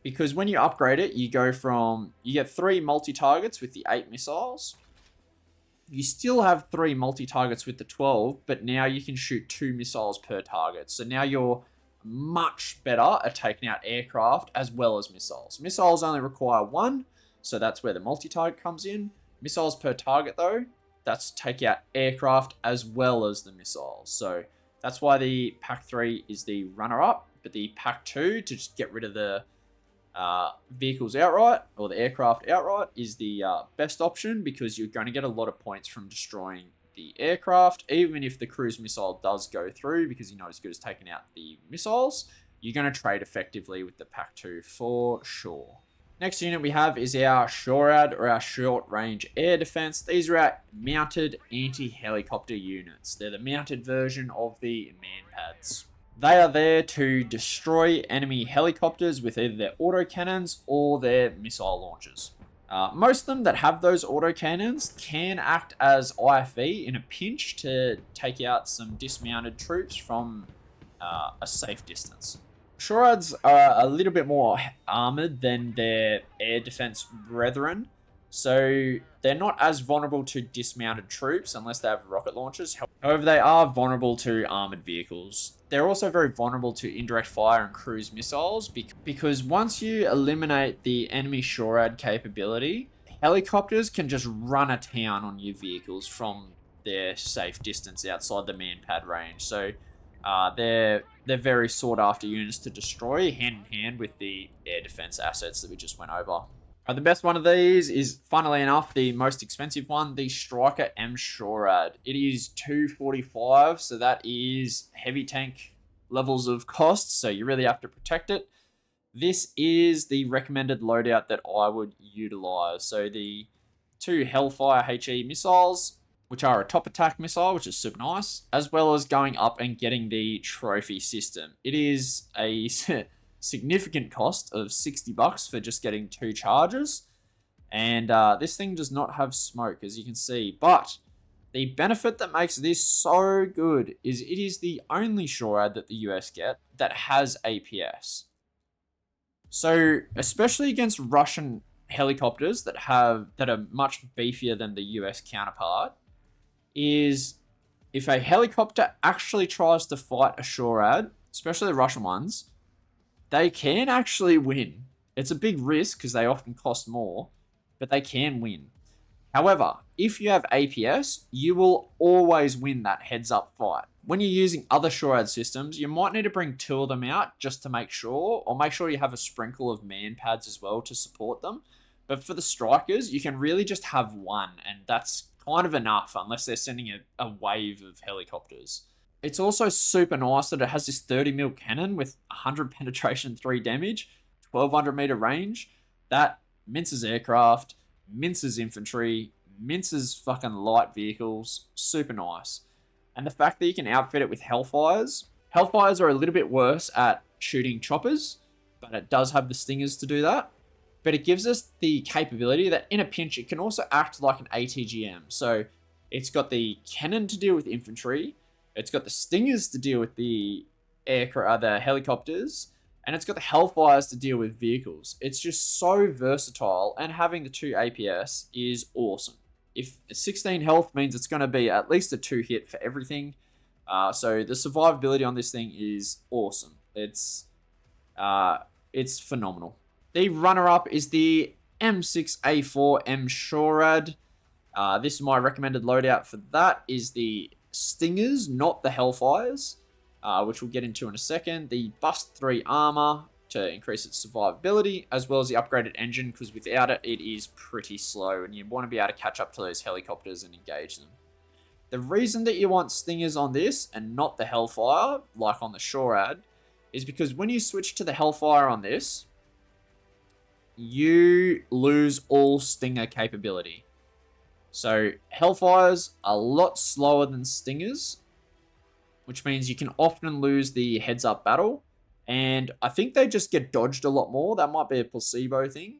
Because when you upgrade it, you get 3 multi-targets with the 8 missiles. You still have 3 multi-targets with the 12, but now you can shoot 2 missiles per target. So now you're much better at taking out aircraft as well as missiles. Missiles only require 1, so that's where the multi-target comes in. Missiles per target, though, that's to take out aircraft as well as the missiles. So that's why the Pack 3 is the runner-up, but the Pack 2, to just get rid of the vehicles outright, or the aircraft outright, is the best option, because you're going to get a lot of points from destroying the aircraft. Even if the cruise missile does go through, because you're not as good as taking out the missiles, you're going to trade effectively with the Pack 2 for sure. Next unit we have is our SHORAD, or our short range air defense. These are our mounted anti-helicopter units. They're the mounted version of the MANPADs. They are there to destroy enemy helicopters with either their autocannons or their missile launchers. Most of them that have those autocannons can act as IFV in a pinch to take out some dismounted troops from a safe distance. SHORADs are a little bit more armored than their air defense brethren, so they're not as vulnerable to dismounted troops unless they have rocket launchers. However, they are vulnerable to armored vehicles. They're also very vulnerable to indirect fire and cruise missiles, because once you eliminate the enemy SHORAD capability, helicopters can just run a town on your vehicles from their safe distance outside the MANPAD range. So they're very sought after units to destroy, hand in hand with the air defense assets that we just went over. The best one of these is, funnily enough, the most expensive one, the Striker M SHORAD. It is 245, so that is heavy tank levels of cost, so you really have to protect it. This is the recommended loadout that I would utilize. So the two Hellfire HE missiles, which are a top attack missile, which is super nice, as well as going up and getting the trophy system. It is a significant cost of $60 for just getting 2 charges. And this thing does not have smoke, as you can see. But the benefit that makes this so good is it is the only SHORAD that the US get that has APS. So, especially against Russian helicopters that are much beefier than the US counterpart, is if a helicopter actually tries to fight a SHORAD, especially the Russian ones, they can actually win. It's a big risk because they often cost more, but they can win. However, if you have APS, you will always win that heads-up fight. When you're using other SHORAD systems, you might need to bring 2 of them out just to make sure, or make sure you have a sprinkle of MANPADs as well to support them. But for the strikers, you can really just have 1, and that's kind of enough unless they're sending a wave of helicopters. It's also super nice that it has this 30mm cannon with 100 penetration, 3 damage, 1200 meter range. That minces aircraft, minces infantry, minces fucking light vehicles. Super nice. And the fact that you can outfit it with Hellfires. Hellfires are a little bit worse at shooting choppers, but it does have the stingers to do that. But it gives us the capability that in a pinch, it can also act like an ATGM. So it's got the cannon to deal with infantry. It's got the stingers to deal with the helicopters, and it's got the Hellfires to deal with vehicles. It's just so versatile, and having the 2 APS is awesome. If 16 health means it's going to be at least a 2 hit for everything, so the survivability on this thing is awesome. It's phenomenal. The runner-up is the M6A4 M SHORAD. This is my recommended loadout for that is the Stingers, not the Hellfires, which we'll get into in a second. The Bust 3 armor to increase its survivability, as well as the upgraded engine, because without it, it is pretty slow, and you want to be able to catch up to those helicopters and engage them. The reason that you want Stingers on this and not the Hellfire, like on the SHORAD, is because when you switch to the Hellfire on this, you lose all Stinger capability. So Hellfires are a lot slower than Stingers, which means you can often lose the heads-up battle. And I think they just get dodged a lot more. That might be a placebo thing.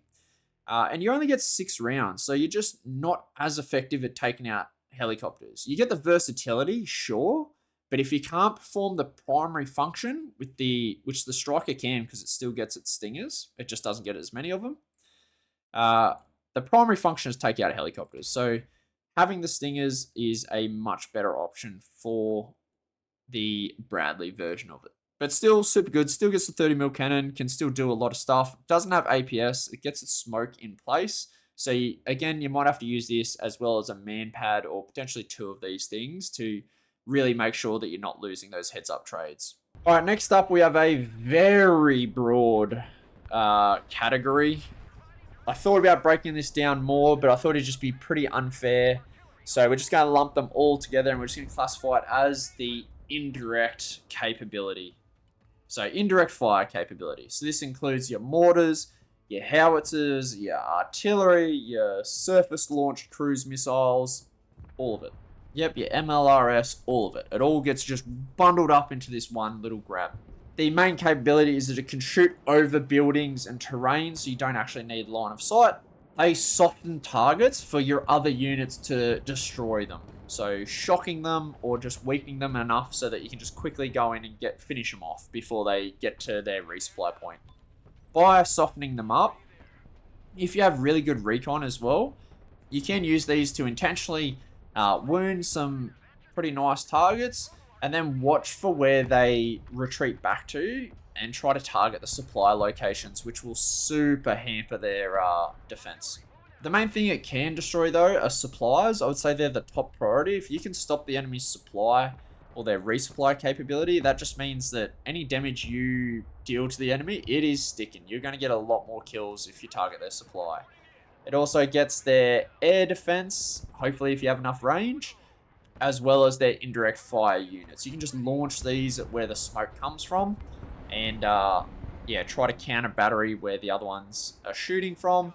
And you only get 6 rounds, so you're just not as effective at taking out helicopters. You get the versatility, sure, but if you can't perform the primary function with which the Striker can, because it still gets its Stingers, it just doesn't get as many of them. The primary function is take out helicopters. So having the Stingers is a much better option for the Bradley version of it. But still super good. Still gets the 30mm cannon. Can still do a lot of stuff. Doesn't have APS. It gets its smoke in place. So again, you might have to use this as well as a MANPAD or potentially 2 of these things to really make sure that you're not losing those heads-up trades. All right, next up we have a very broad category. I thought about breaking this down more, but I thought it'd just be pretty unfair. So we're just going to lump them all together, and we're just going to classify it as the indirect capability. So indirect fire capability. So this includes your mortars, your howitzers, your artillery, your surface-launched cruise missiles, all of it. Yep, your MLRS, all of it. It all gets just bundled up into this one little grab. The main capability is that it can shoot over buildings and terrain, so you don't actually need line of sight. They soften targets for your other units to destroy them. So shocking them or just weakening them enough so that you can just quickly go in and finish them off before they get to their resupply point. By softening them up, if you have really good recon as well, you can use these to intentionally wound some pretty nice targets, and then watch for where they retreat back to and try to target the supply locations, which will super hamper their defense. The main thing it can destroy, though, are supplies. I would say they're the top priority. If you can stop the enemy's supply or their resupply capability. That just means that any damage you deal to the enemy, it is sticking. You're going to get a lot more kills if you target their supply. It also gets their air defense, hopefully if you have enough range, as well as their indirect fire units. You can just launch these at where the smoke comes from, and yeah, try to counter battery where the other ones are shooting from.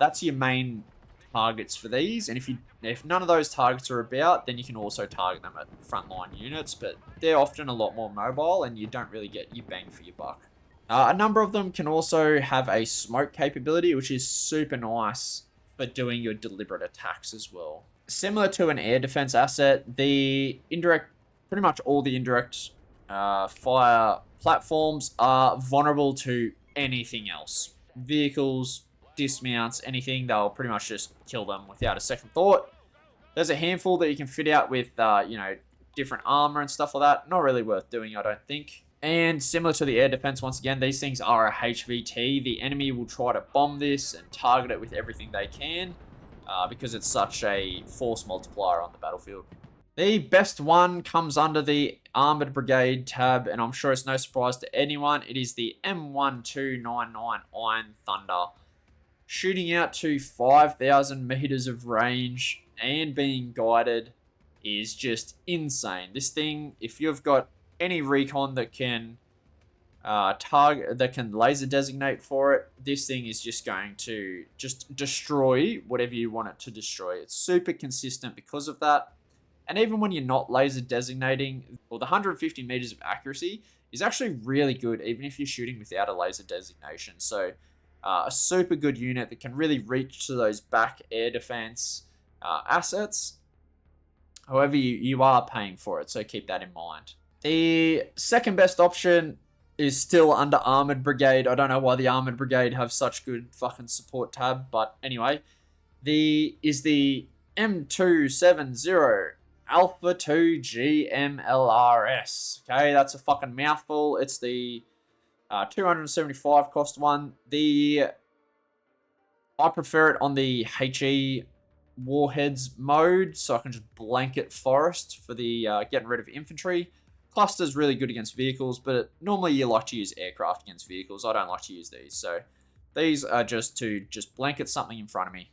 That's your main targets for these, and if none of those targets are about, then you can also target them at frontline units, but they're often a lot more mobile, and you don't really get your bang for your buck. A number of them can also have a smoke capability, which is super nice for doing your deliberate attacks as well. Similar to an air defense asset, the indirect, pretty much all the indirect fire platforms are vulnerable to anything else. Vehicles, dismounts, anything, they'll pretty much just kill them without a second thought. There's a handful that you can fit out with, different armor and stuff like that. Not really worth doing, I don't think. And similar to the air defense, once again, these things are a HVT. The enemy will try to bomb this and target it with everything they can because it's such a force multiplier on the battlefield. The best one comes under the Armoured Brigade tab, and I'm sure it's no surprise to anyone. It is the M1299 Iron Thunder. Shooting out to 5,000 meters of range and being guided is just insane. This thing, if you've got any recon that can laser designate for it, this thing is just going to just destroy whatever you want it to destroy. It's super consistent because of that. And even when you're not laser designating, well, the 150 meters of accuracy is actually really good, even if you're shooting without a laser designation. So a super good unit that can really reach to those back air defense assets. However, you are paying for it, so keep that in mind. The second best option is still under Armoured Brigade. I don't know why the Armoured Brigade have such good fucking support tab, but anyway, is the M270 Alpha 2 GMLRS. Okay, that's a fucking mouthful. It's the 275 cost one. I prefer it on the HE warheads mode, so I can just blanket forest for the getting rid of infantry. Cluster's really good against vehicles, but normally you like to use aircraft against vehicles. I don't like to use these, so these are just to blanket something in front of me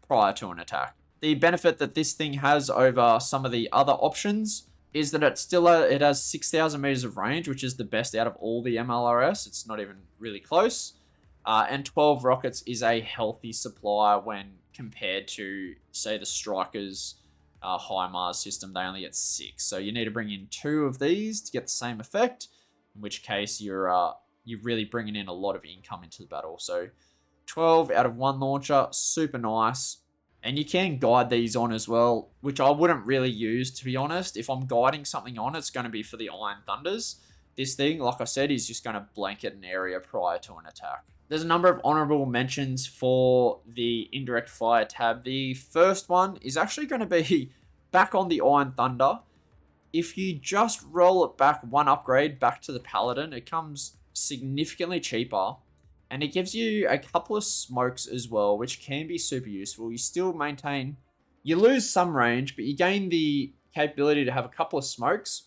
prior to an attack. The benefit that this thing has over some of the other options is that it has 6,000 meters of range, which is the best out of all the MLRS. It's not even really close. And 12 rockets is a healthy supply when compared to, say, the Strikers HIMARS system. They only get 6. So you need to bring in 2 of these to get the same effect, in which case you're really bringing in a lot of income into the battle. So 12 out of 1 launcher, super nice. And you can guide these on as well, which I wouldn't really use, to be honest. If I'm guiding something on, it's going to be for the Iron Thunders. This thing, like I said, is just going to blanket an area prior to an attack. There's a number of honorable mentions for the indirect fire tab. The first one is actually going to be back on the Iron Thunder. If you just roll it back 1 upgrade back to the Paladin, it comes significantly cheaper. And it gives you a couple of smokes as well, which can be super useful. You still maintain, you lose some range, but you gain the capability to have a couple of smokes.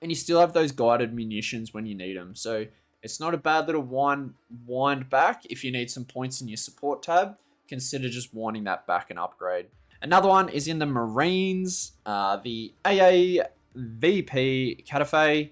And you still have those guided munitions when you need them. So it's not a bad little wind back. If you need some points in your support tab, consider just winding that back and upgrade. Another one is in the Marines, the AAVP Catafe.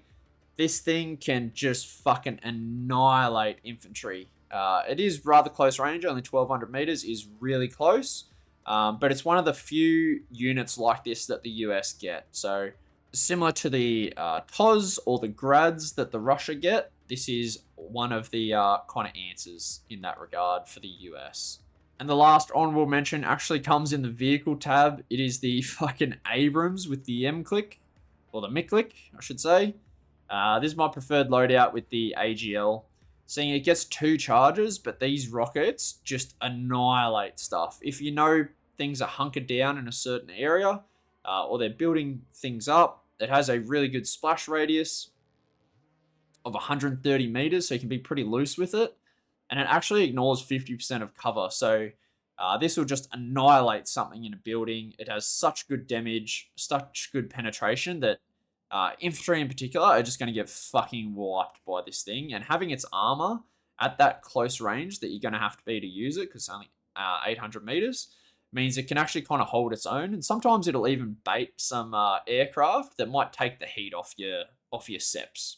This thing can just fucking annihilate infantry. It is rather close range, only 1,200 meters is really close. But it's one of the few units like this that the US get. So similar to the TOS or the Grads that the Russia get, this is one of the kind of answers in that regard for the US. And the last honorable mention actually comes in the vehicle tab. It is the fucking Abrams with the M-click, or the MIC-click, I should say. This is my preferred loadout with the AGL. Seeing it gets 2 charges, but these rockets just annihilate stuff. If you know things are hunkered down in a certain area, or they're building things up, it has a really good splash radius of 130 meters, so you can be pretty loose with it. And it actually ignores 50% of cover, so this will just annihilate something in a building. It has such good damage, such good penetration that Infantry in particular are just going to get fucking wiped by this thing, and having its armor at that close range that you're going to have to be to use it, because it's only 800 meters, means it can actually kind of hold its own, and sometimes it'll even bait some aircraft that might take the heat off your seps,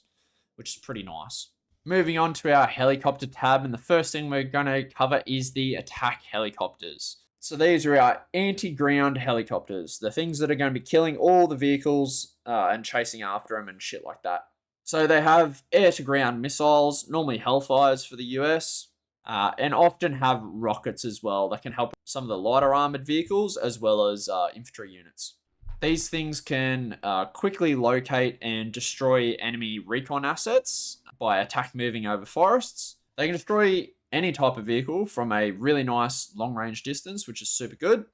which is pretty nice. Moving on to our helicopter tab, and the first thing we're going to cover is the attack helicopters. So these are our anti-ground helicopters, the things that are going to be killing all the vehicles and chasing after them and shit like that. So they have air-to-ground missiles, normally Hellfires for the US, and often have rockets as well that can help some of the lighter armored vehicles as well as infantry units. These things can quickly locate and destroy enemy recon assets by attack moving over forests. They can destroy any type of vehicle from a really nice long range distance, which is super good.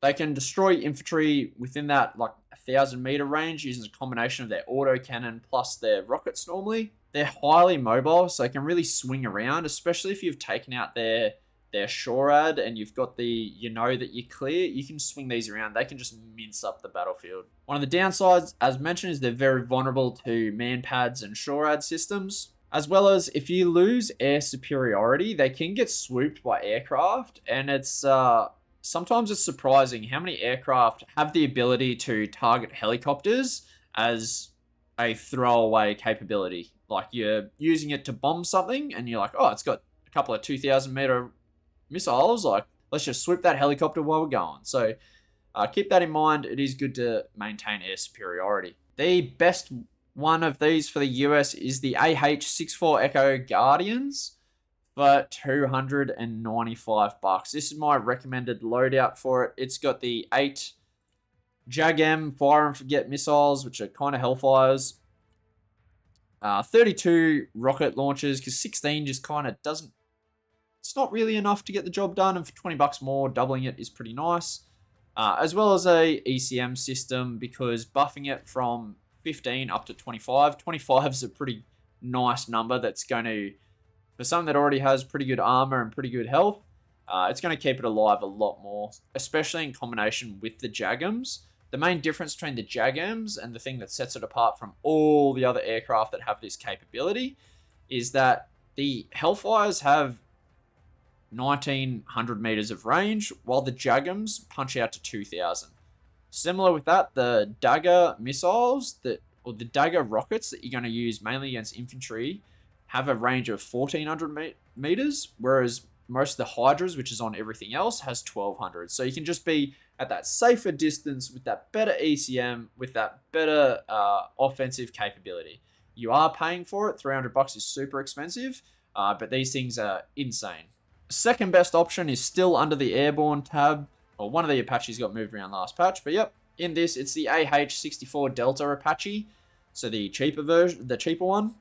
They can destroy infantry within that like 1,000 meter range using a combination of their autocannon plus their rockets normally. They're highly mobile, so they can really swing around, especially if you've taken out their SHORAD and you've got the, that you're clear, you can swing these around. They can just mince up the battlefield. One of the downsides, as mentioned, is they're very vulnerable to MANPADs and SHORAD systems. As well as if you lose air superiority, they can get swooped by aircraft, and it's sometimes it's surprising how many aircraft have the ability to target helicopters as a throwaway capability. Like you're using it to bomb something, and you're like, oh, it's got a couple of 2,000 meter missiles. Like, let's just swoop that helicopter while we're going. So keep that in mind. It is good to maintain air superiority. The best one of these for the US is the AH-64 Echo Guardians for $295. This is my recommended loadout for it. It's got the 8 ATGM fire and forget missiles, which are kind of Hellfires. 32 rocket launchers, because 16 just kind of doesn't... It's not really enough to get the job done, and for $20 more, doubling it is pretty nice. As well as a ECM system, because buffing it from 15 up to 25. 25 is a pretty nice number that's going to, for something that already has pretty good armor and pretty good health, it's going to keep it alive a lot more, especially in combination with the JAGMs. The main difference between the JAGMs and the thing that sets it apart from all the other aircraft that have this capability is that the Hellfires have 1,900 meters of range, while the JAGMs punch out to 2,000. Similar with that, the dagger missiles or the dagger rockets that you're going to use mainly against infantry have a range of 1,400 meters, whereas most of the Hydras, which is on everything else, has 1,200. So you can just be at that safer distance with that better ECM, with that better offensive capability. You are paying for it. $300 is super expensive, but these things are insane. Second best option is still under the airborne tab. Well, one of the Apaches got moved around last patch, but yep, in this, it's the AH-64 Delta Apache, so the cheaper version, the cheaper one.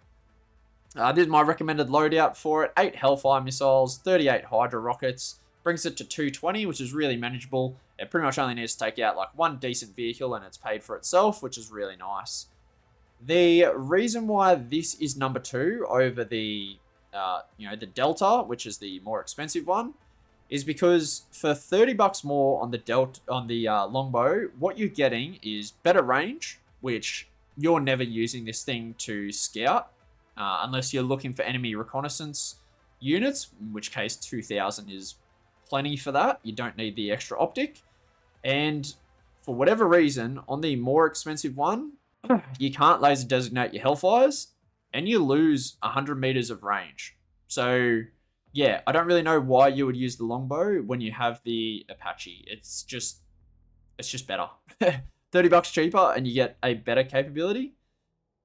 This is my recommended loadout for it. 8 Hellfire missiles, 38 Hydra rockets, brings it to 220, which is really manageable. It pretty much only needs to take out like one decent vehicle, and it's paid for itself, which is really nice. The reason why this is number 2 over the, the Delta, which is the more expensive one, is because for $30 more on the longbow, what you're getting is better range, which you're never using this thing to scout, unless you're looking for enemy reconnaissance units, in which case 2,000 is plenty for that. You don't need the extra optic. And for whatever reason, on the more expensive one, you can't laser designate your Hellfires, and you lose 100 meters of range. So yeah, I don't really know why you would use the longbow when you have the Apache. It's just better. $30 cheaper, and you get a better capability.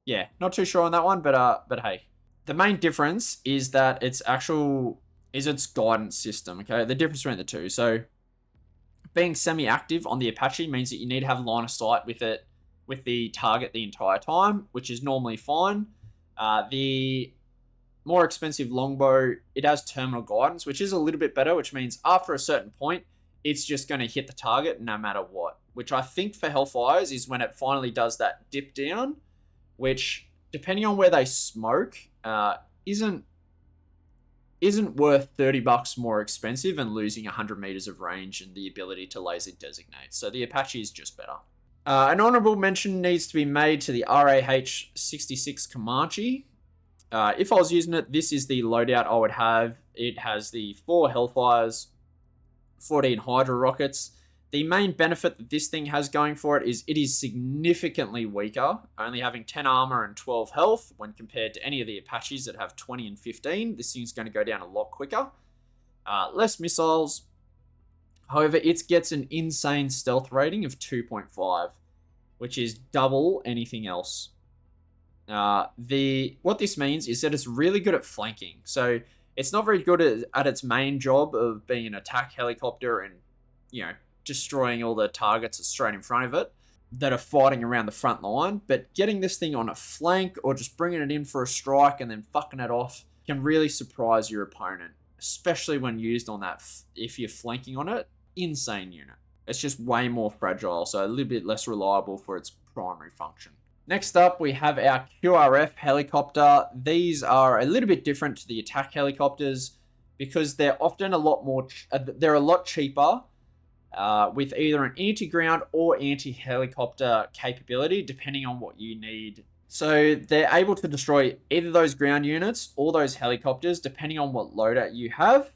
Yeah, not too sure on that one, but hey. The main difference is that its guidance system, okay? The difference between the two. So being semi-active on the Apache means that you need to have line of sight with it, with the target the entire time, which is normally fine. The more expensive longbow, it has terminal guidance, which is a little bit better, which means after a certain point, it's just going to hit the target no matter what, which I think for Hellfires is when it finally does that dip down, which, depending on where they smoke, isn't worth $30 more expensive and losing 100 meters of range and the ability to laser designate. So the Apache is just better. An honourable mention needs to be made to the RAH-66 Comanche. If I was using it, this is the loadout I would have. It has the 4 Hellfires, 14 Hydra rockets. The main benefit that this thing has going for it is significantly weaker, only having 10 armor and 12 health when compared to any of the Apaches that have 20 and 15. This thing's going to go down a lot quicker. Less missiles. However, it gets an insane stealth rating of 2.5, which is double anything else. What this means is that it's really good at flanking. So it's not very good at its main job of being an attack helicopter and, destroying all the targets straight in front of it that are fighting around the front line. But getting this thing on a flank or just bringing it in for a strike and then fucking it off can really surprise your opponent, especially when used on that. If you're flanking on it, insane unit. It's just way more fragile, so a little bit less reliable for its primary function. Next up, we have our QRF helicopter. These are a little bit different to the attack helicopters because they're often a lot cheaper with either an anti-ground or anti-helicopter capability, depending on what you need. So they're able to destroy either those ground units or those helicopters, depending on what loadout you have.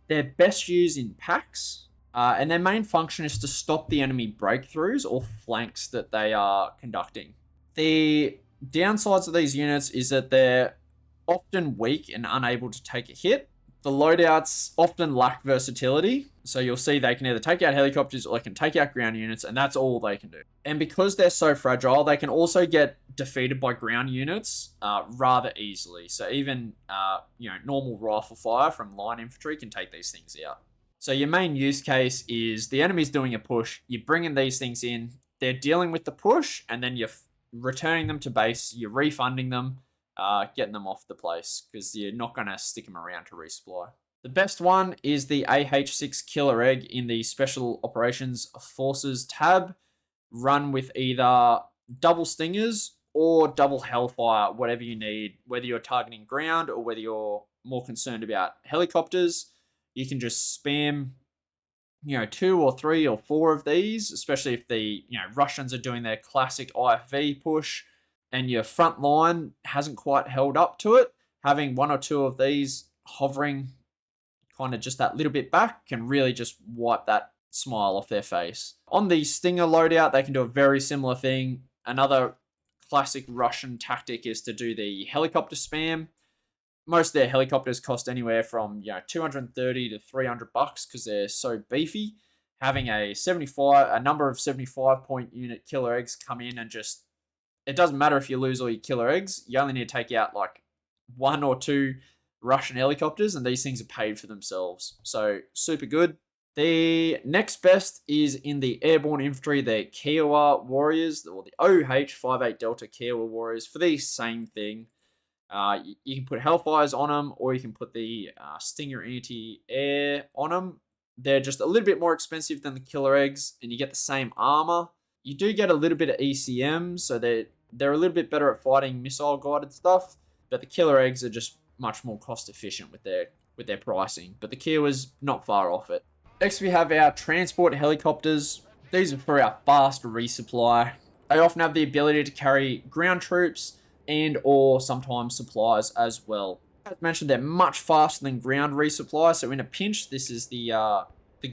They're best used in packs. And their main function is to stop the enemy breakthroughs or flanks that they are conducting. The downsides of these units is that they're often weak and unable to take a hit. The loadouts often lack versatility, so you'll see they can either take out helicopters or they can take out ground units, and that's all they can do. And because they're so fragile, they can also get defeated by ground units rather easily. So even normal rifle fire from line infantry can take these things out. So your main use case is the enemy's doing a push, you're bringing these things in, they're dealing with the push, and then you're returning them to base, you're refunding them, getting them off the place, because you're not going to stick them around to resupply. The best one is the AH-6 Killer Egg in the Special Operations Forces tab, run with either double Stingers or double Hellfire, whatever you need, whether you're targeting ground or whether you're more concerned about helicopters. You can just spam, 2 or 3 or 4 of these, especially if the, Russians are doing their classic IFV push and your front line hasn't quite held up to it. Having 1 or 2 of these hovering kind of just that little bit back can really just wipe that smile off their face. On the Stinger loadout, they can do a very similar thing. Another classic Russian tactic is to do the helicopter spam. Most of their helicopters cost anywhere from $230 to $300 because they're so beefy. Having a number of 75-point unit killer eggs come in and it doesn't matter if you lose all your killer eggs. You only need to take out like 1 or 2 Russian helicopters, and these things are paid for themselves. So super good. The next best is in the airborne infantry, the Kiowa Warriors, or the OH-58 Delta Kiowa Warriors, for the same thing. You can put Hellfires on them, or you can put the Stinger anti-air on them. They're just a little bit more expensive than the Killer Eggs, and you get the same armor. You do get a little bit of ECM, so they're a little bit better at fighting missile-guided stuff, but the Killer Eggs are just much more cost-efficient with their pricing. But the Kiowa's not far off it. Next, we have our transport helicopters. These are for our fast resupply. They often have the ability to carry ground troops and or sometimes supplies as well. As mentioned, they're much faster than ground resupply, so in a pinch, this is the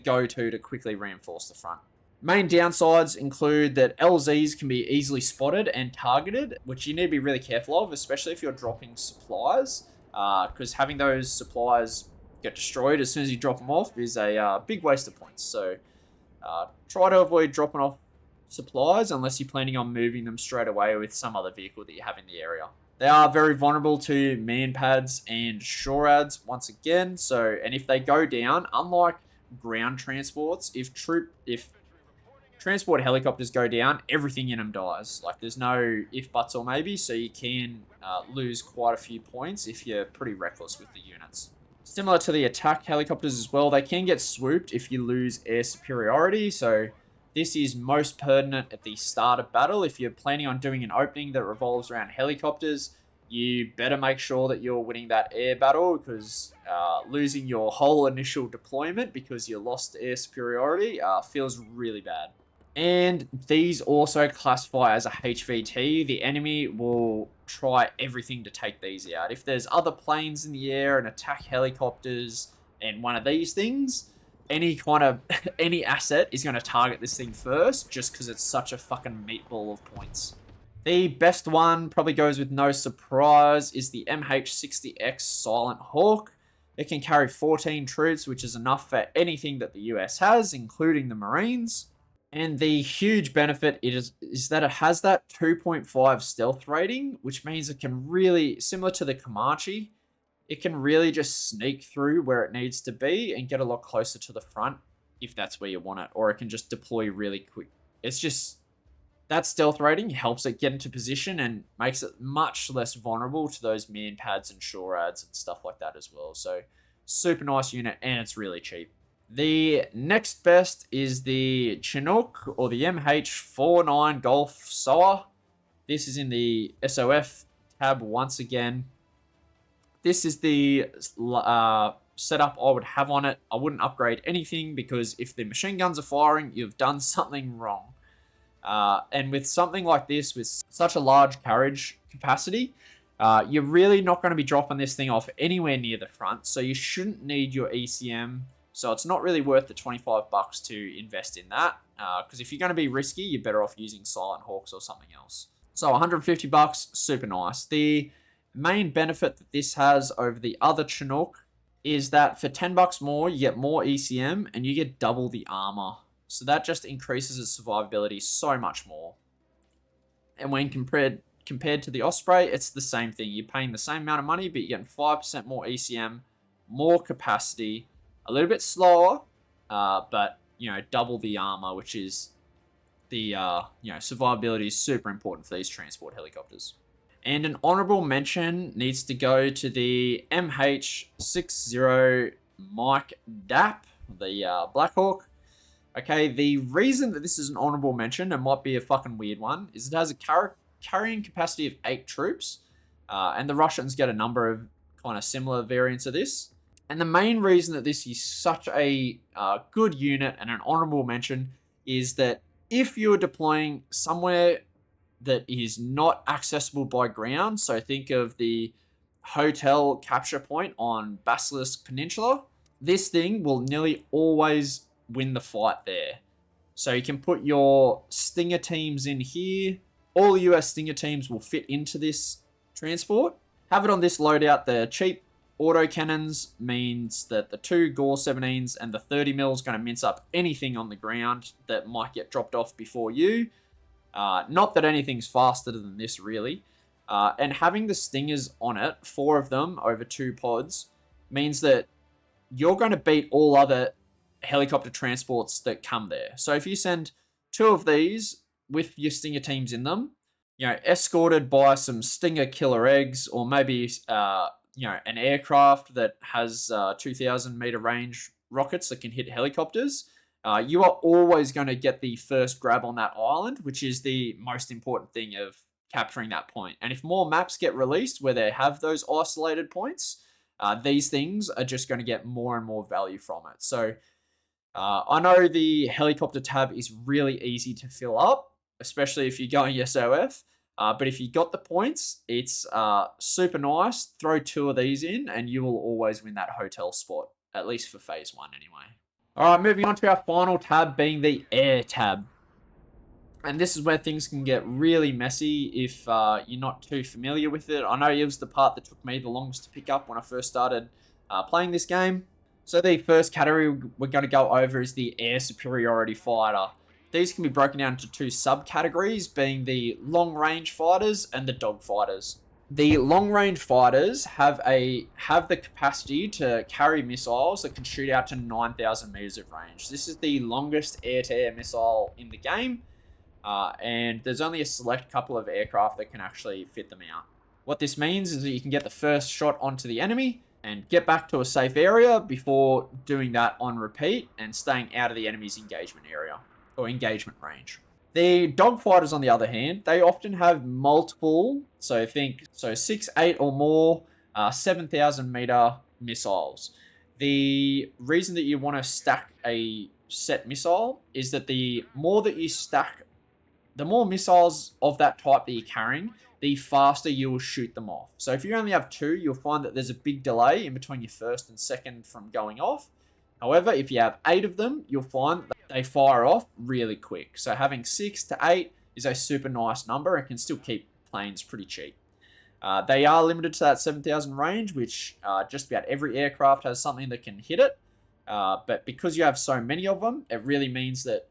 go-to to quickly reinforce the front. Main downsides include that LZs can be easily spotted and targeted, which you need to be really careful of, especially if you're dropping supplies, because having those supplies get destroyed as soon as you drop them off is a big waste of points. So try to avoid dropping off supplies unless you're planning on moving them straight away with some other vehicle that you have in the area. They are very vulnerable to MANPADs and SHORADs once again. And if they go down, unlike ground transports, if transport helicopters go down, everything in them dies. Like there's no if, buts, or maybe, so you can lose quite a few points if you're pretty reckless with the units. Similar to the attack helicopters as well, they can get swooped if you lose air superiority. So this is most pertinent at the start of battle. If you're planning on doing an opening that revolves around helicopters, you better make sure that you're winning that air battle, because losing your whole initial deployment because you lost air superiority feels really bad. And these also classify as a HVT. The enemy will try everything to take these out. If there's other planes in the air and attack helicopters and one of these things, any kind of any asset is going to target this thing first, just because it's such a fucking meatball of points. The best one, probably goes with no surprise, is the MH-60X Silent Hawk. It can carry 14 troops, which is enough for anything that the US has, including the Marines. And the huge benefit is that it has that 2.5 stealth rating, which means it can really, similar to the Comanche, it can really just sneak through where it needs to be and get a lot closer to the front if that's where you want it, or it can just deploy really quick. It's just, that stealth rating helps it get into position and makes it much less vulnerable to those MANPADs and SHORADs and stuff like that as well. So, super nice unit, and it's really cheap. The next best is the Chinook, or the MH49 Golf SOA. This is in the SOF tab once again. This is the setup I would have on it. I wouldn't upgrade anything, because if the machine guns are firing, you've done something wrong. And with something like this, with such a large carriage capacity, you're really not going to be dropping this thing off anywhere near the front, so you shouldn't need your ECM. So it's not really worth the $25 to invest in that, because if you're going to be risky, you're better off using Silent Hawks or something else. So $150, super nice. The main benefit that this has over the other Chinook is that for $10 more, you get more ECM and you get double the armor. So that just increases its survivability so much more. And when compared to the Osprey, it's the same thing. You're paying the same amount of money, but you're getting 5% more ECM, more capacity, a little bit slower, but, double the armor, which is the, survivability is super important for these transport helicopters. And an honorable mention needs to go to the MH60 Mike DAP, the Black Hawk. Okay, the reason that this is an honorable mention, and might be a fucking weird one, is it has a carrying capacity of 8 troops, and the Russians get a number of kind of similar variants of this. And the main reason that this is such a good unit and an honorable mention is that if you're deploying somewhere that is not accessible by ground, so think of the hotel capture point on Basilisk Peninsula, this thing will nearly always win the fight there. So you can put your Stinger teams in here. All US Stinger teams will fit into this transport. Have it on this loadout. The cheap autocannons means that the 2 Gore 17s and the 30 mil is going to mince up anything on the ground that might get dropped off before you. Not that anything's faster than this, really. And having the Stingers on it, 4 of them over 2 pods, means that you're going to beat all other helicopter transports that come there. So if you send 2 of these with your Stinger teams in them, escorted by some Stinger killer eggs, or maybe an aircraft that has 2,000 meter range rockets that can hit helicopters, you are always going to get the first grab on that island, which is the most important thing of capturing that point. And if more maps get released where they have those isolated points, these things are just going to get more and more value from it. So I know the helicopter tab is really easy to fill up, especially if you're going SOF. But if you got the points, it's super nice. Throw 2 of these in and you will always win that hotel spot, at least for phase 1 anyway. All right, moving on to our final tab, being the air tab. And this is where things can get really messy if you're not too familiar with it. I know it was the part that took me the longest to pick up when I first started playing this game. So the first category we're going to go over is the air superiority fighter. These can be broken down into 2 subcategories, being the long-range fighters and the dog fighters. The long-range fighters have the capacity to carry missiles that can shoot out to 9,000 meters of range. This is the longest air-to-air missile in the game, and there's only a select couple of aircraft that can actually fit them out. What this means is that you can get the first shot onto the enemy and get back to a safe area before doing that on repeat and staying out of the enemy's engagement area or engagement range. The dogfighters, on the other hand, they often have multiple, so 6, 8 or more 7,000 meter missiles. The reason that you want to stack a set missile is that the more that you stack, the more missiles of that type that you're carrying, the faster you will shoot them off. So if you only have 2, you'll find that there's a big delay in between your first and second from going off. However, if you have 8 of them, you'll find that they fire off really quick. So having 6 to 8 is a super nice number and can still keep planes pretty cheap. They are limited to that 7,000 range, which just about every aircraft has something that can hit it. But because you have so many of them, it really means that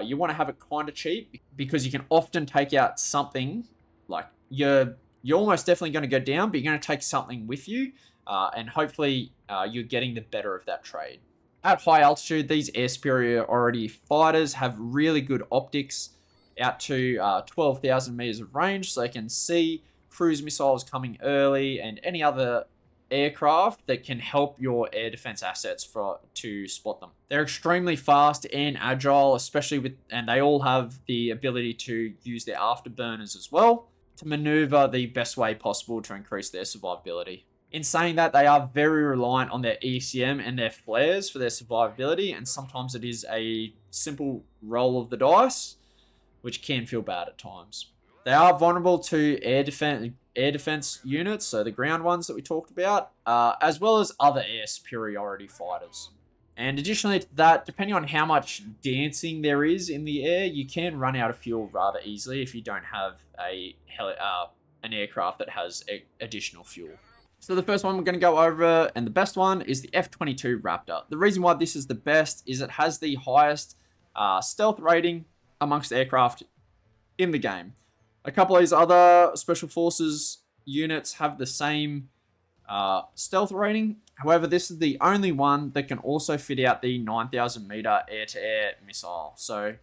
you want to have it kind of cheap, because you can often take out something. Like you're almost definitely going to go down, but you're going to take something with you, and hopefully you're getting the better of that trade. At high altitude, these air superiority fighters have really good optics out to 12,000 meters of range, so they can see cruise missiles coming early and any other aircraft that can help your air defense assets to spot them. They're extremely fast and agile, especially and they all have the ability to use their afterburners as well to maneuver the best way possible to increase their survivability. In saying that, they are very reliant on their ECM and their flares for their survivability, and sometimes it is a simple roll of the dice, which can feel bad at times. They are vulnerable to air defense units, so the ground ones that we talked about, as well as other air superiority fighters. And additionally to that, depending on how much dancing there is in the air, you can run out of fuel rather easily if you don't have an aircraft that has additional fuel. So the first one we're going to go over, and the best one, is the F-22 Raptor. The reason why this is the best is it has the highest stealth rating amongst aircraft in the game. A couple of these other Special Forces units have the same stealth rating. However, this is the only one that can also fit out the 9,000 meter air-to-air missile. So,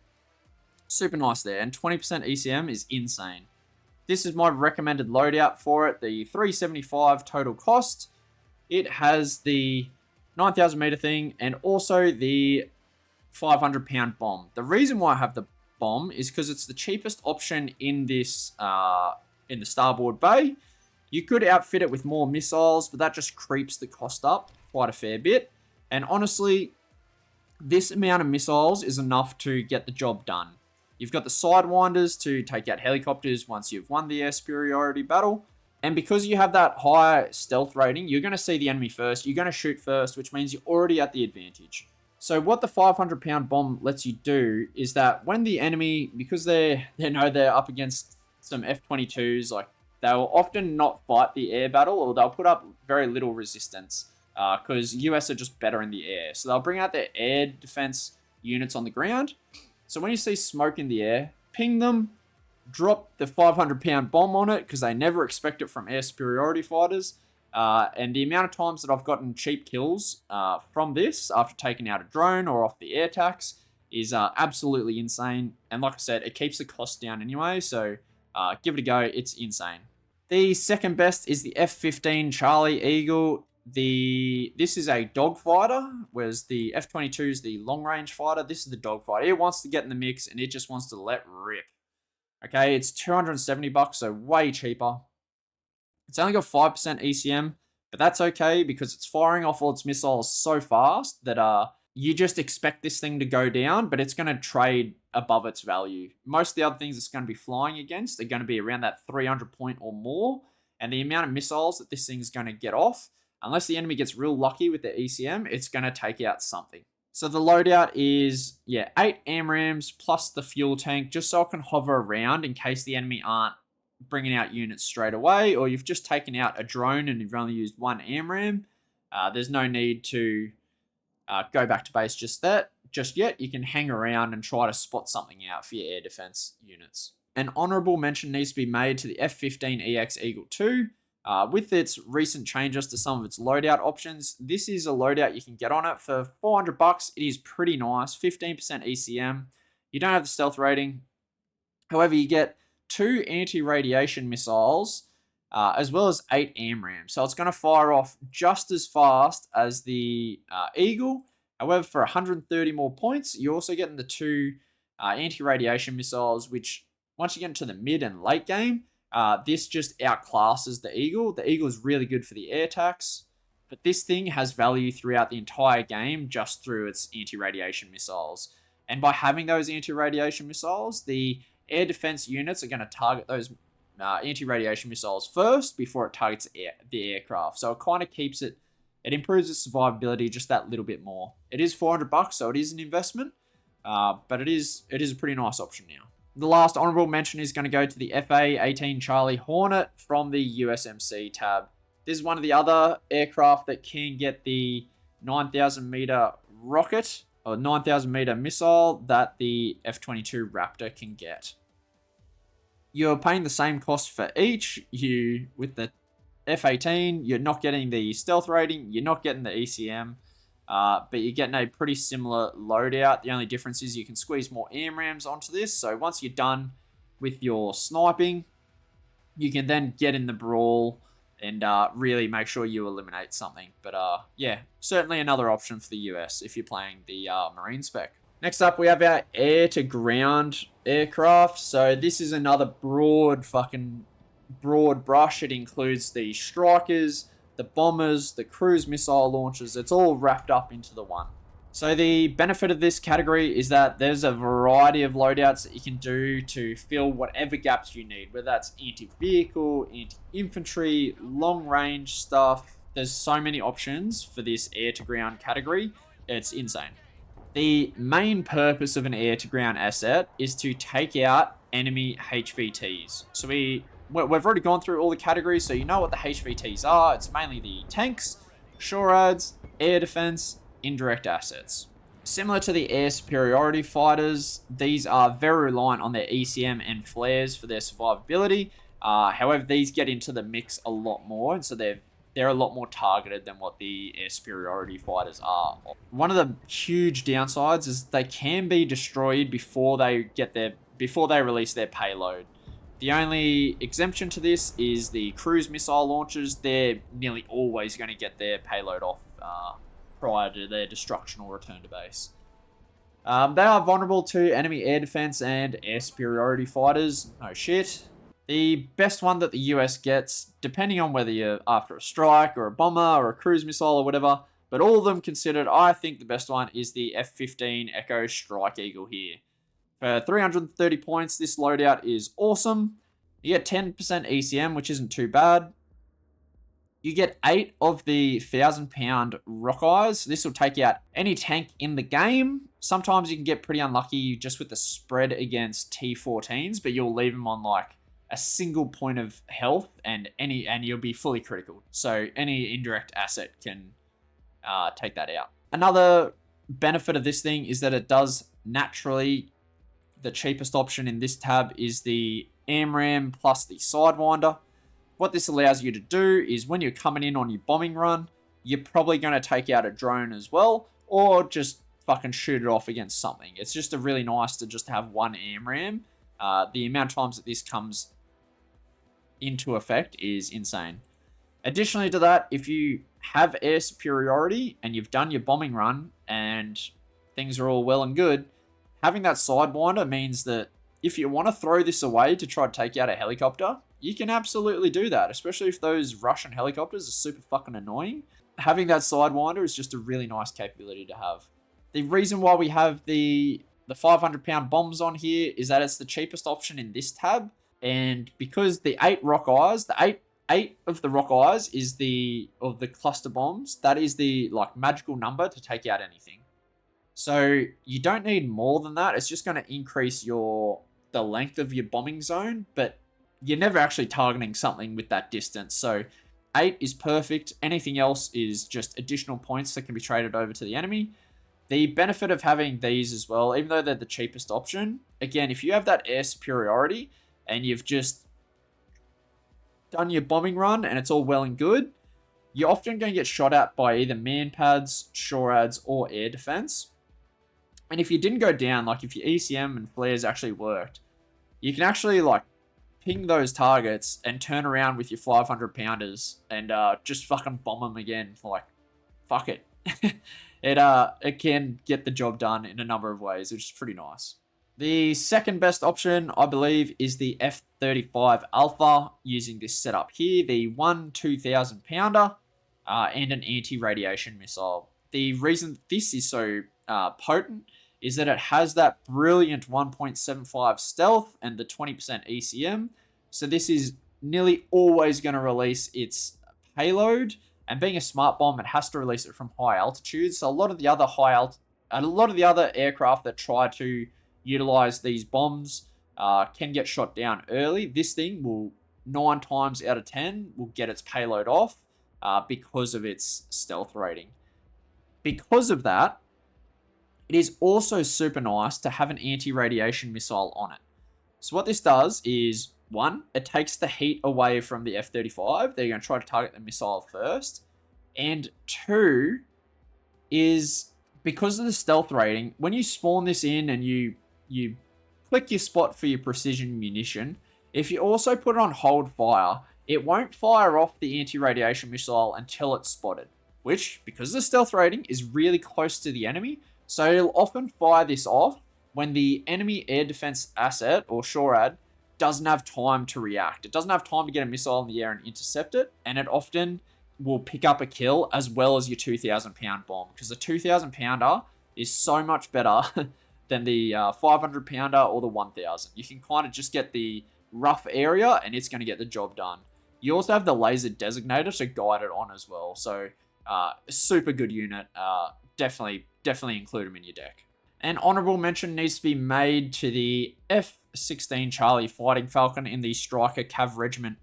super nice there. And 20% ECM is insane. This is my recommended loadout for it. The 375 total cost. It has the 9,000 meter thing and also the 500 pound bomb. The reason why I have the bomb is because it's the cheapest option in this in the starboard bay. You could outfit it with more missiles, but that just creeps the cost up quite a fair bit. And honestly, this amount of missiles is enough to get the job done. You've got the sidewinders to take out helicopters once you've won the air superiority battle. And because you have that high stealth rating, you're going to see the enemy first. You're going to shoot first, which means you're already at the advantage. So what the 500 pound bomb lets you do is that when the enemy, because they know they're up against some F-22s, like they'll often not fight the air battle, or they'll put up very little resistance because US are just better in the air. So they'll bring out their air defense units on the ground. So when you see smoke in the air, ping them, drop the 500 pound bomb on it because they never expect it from air superiority fighters. And the amount of times that I've gotten cheap kills from this after taking out a drone or off the air tax is absolutely insane. And like I said, it keeps the cost down anyway, so give it a go. It's insane. The second best is the F-15 Charlie Eagle. This is a dogfighter, whereas the F-22 is the long-range fighter. This is the dogfighter. It wants to get in the mix, and it just wants to let rip. Okay, it's $270, so way cheaper. It's only got 5% ECM, but that's okay because it's firing off all its missiles so fast that you just expect this thing to go down, but it's going to trade above its value. Most of the other things it's going to be flying against are going to be around that 300 point or more, and the amount of missiles that this thing's going to get off, unless the enemy gets real lucky with their ECM, it's going to take out something. So the loadout is, 8 AMRAAMs plus the fuel tank, just so it can hover around in case the enemy aren't bringing out units straight away, or you've just taken out a drone and you've only used 1 AMRAAM. There's no need to go back to base just yet. You can hang around and try to spot something out for your air defense units. An honourable mention needs to be made to the F-15EX Eagle II. With its recent changes to some of its loadout options, this is a loadout you can get on it for $400. It is pretty nice, 15% ECM. You don't have the stealth rating. However, you get 2 anti-radiation missiles, as well as 8 AMRAAMs. So it's going to fire off just as fast as the Eagle. However, for 130 more points, you're also getting the 2 anti-radiation missiles, which once you get into the mid and late game, this just outclasses the Eagle. The Eagle is really good for the air tax. But this thing has value throughout the entire game just through its anti-radiation missiles. And by having those anti-radiation missiles, the air defense units are going to target those anti-radiation missiles first before it targets the aircraft. So it kind of keeps it, it improves its survivability just that little bit more. It is $400, so it is an investment, but it is a pretty nice option now. The last honorable mention is going to go to the FA-18 Charlie Hornet from the USMC tab. This is one of the other aircraft that can get the 9,000 meter rocket or 9,000 meter missile that the F-22 Raptor can get. You're paying the same cost for each. With the F-18, you're not getting the stealth rating, you're not getting the ECM, but you're getting a pretty similar loadout. The only difference is you can squeeze more AMRAMs onto this. So once you're done with your sniping, you can then get in the brawl and really make sure you eliminate something. But yeah, certainly another option for the US if you're playing the Marine spec. Next up, we have our air-to-ground aircraft. So this is another broad brush. It includes the strikers, the bombers, the cruise missile launchers. It's all wrapped up into the one. So the benefit of this category is that there's a variety of loadouts that you can do to fill whatever gaps you need, whether that's anti-vehicle, anti-infantry, long-range stuff. There's so many options for this air-to-ground category. It's insane. The main purpose of an air-to-ground asset is to take out enemy HVTs. So we've already gone through all the categories, so you know what the HVTs are. It's mainly the tanks, SHORADs, air defense, indirect assets. Similar to the air superiority fighters, these are very reliant on their ECM and flares for their survivability. However, these get into the mix a lot more, and so they're a lot more targeted than what the air superiority fighters are. One of the huge downsides is they can be destroyed before they release their payload. The only exemption to this is the cruise missile launchers. They're nearly always going to get their payload off prior to their destruction or return to base. They are vulnerable to enemy air defense and air superiority fighters. No shit. The best one that the US gets, depending on whether you're after a strike or a bomber or a cruise missile or whatever, but all of them considered, I think the best one is the F-15 Echo Strike Eagle here. For 330 points, this loadout is awesome. You get 10% ECM, which isn't too bad. You get 8 of the 1,000-pound rock eyes. This will take out any tank in the game. Sometimes you can get pretty unlucky just with the spread against T-14s, but you'll leave them on like a single point of health and you'll be fully critical. So any indirect asset can take that out. Another benefit of this thing is that it does naturally, the cheapest option in this tab is the AMRAM plus the Sidewinder. What this allows you to do is when you're coming in on your bombing run, you're probably going to take out a drone as well, or just fucking shoot it off against something. It's just really nice to just have one AMRAM. The amount of times that this comes into effect is insane. Additionally to that, if you have air superiority and you've done your bombing run and things are all well and good, having that Sidewinder means that if you want to throw this away to try to take out a helicopter, you can absolutely do that, especially if those Russian helicopters are super fucking annoying. Having that Sidewinder is just a really nice capability to have. The reason why we have the 500-pound bombs on here is that it's the cheapest option in this tab, and because the 8 rock eyes, the eight of the rock eyes is of the cluster bombs, that is the like magical number to take out anything. So you don't need more than that. It's just going to increase the length of your bombing zone, but you're never actually targeting something with that distance. So 8 is perfect. Anything else is just additional points that can be traded over to the enemy. The benefit of having these as well, even though they're the cheapest option, again, if you have that air superiority and you've just done your bombing run and it's all well and good, you're often going to get shot at by either MANPADs, SHORADs, or air defense. And if you didn't go down, like if your ECM and flares actually worked, you can actually like ping those targets and turn around with your 500-pounders and just fucking bomb them again. Like, fuck it. It can get the job done in a number of ways, which is pretty nice. The second best option, I believe, is the F-35 Alpha using this setup here, the 2,000 pounder. and an anti-radiation missile. The reason this is so potent is that it has that brilliant 1.75 stealth and the 20% ECM. So this is nearly always going to release its payload. And being a smart bomb, it has to release it from high altitude. So a lot of the other aircraft that try to utilize these bombs can get shot down early. This thing will 9 times out of 10 will get its payload off because of its stealth rating. Because of that, it is also super nice to have an anti-radiation missile on it. So what this does is, one, it takes the heat away from the F-35. They're going to try to target the missile first. And two is, because of the stealth rating, when you spawn this in and you click your spot for your precision munition, if you also put it on hold fire, it won't fire off the anti-radiation missile until it's spotted, which, because of the stealth rating, is really close to the enemy. So it'll often fire this off when the enemy air defense asset, or SHORAD, doesn't have time to react. It doesn't have time to get a missile in the air and intercept it, and it often will pick up a kill as well as your 2,000 pound bomb, because the 2,000 pounder is so much better than the 500 pounder or the 1,000. You can kind of just get the rough area and it's going to get the job done. You also have the laser designator to guide it on as well. So super good unit. Definitely include them in your deck. An honorable mention needs to be made to the F-16 Charlie Fighting Falcon in the Striker Cav Regiment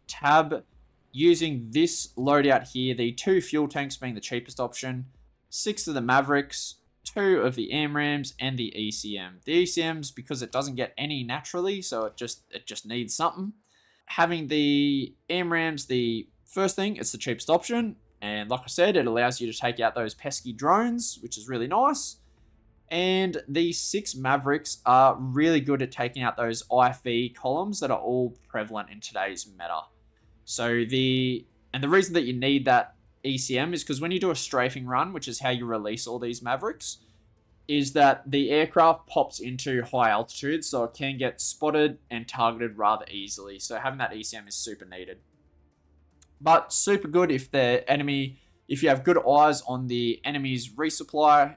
tab. Using this loadout here, the 2 fuel tanks being the cheapest option, 6 of the Mavericks, 2 of the AMRAAMs, and the ECM. The ECM's because it doesn't get any naturally, so it just needs something. Having the AMRAAMs, the first thing, it's the cheapest option, and like I said, it allows you to take out those pesky drones, which is really nice. And the 6 Mavericks are really good at taking out those IFV columns that are all prevalent in today's meta. So the reason that you need that ECM is because when you do a strafing run, which is how you release all these Mavericks, is that the aircraft pops into high altitude, so it can get spotted and targeted rather easily. So having that ECM is super needed. But super good if you have good eyes on the enemy's resupply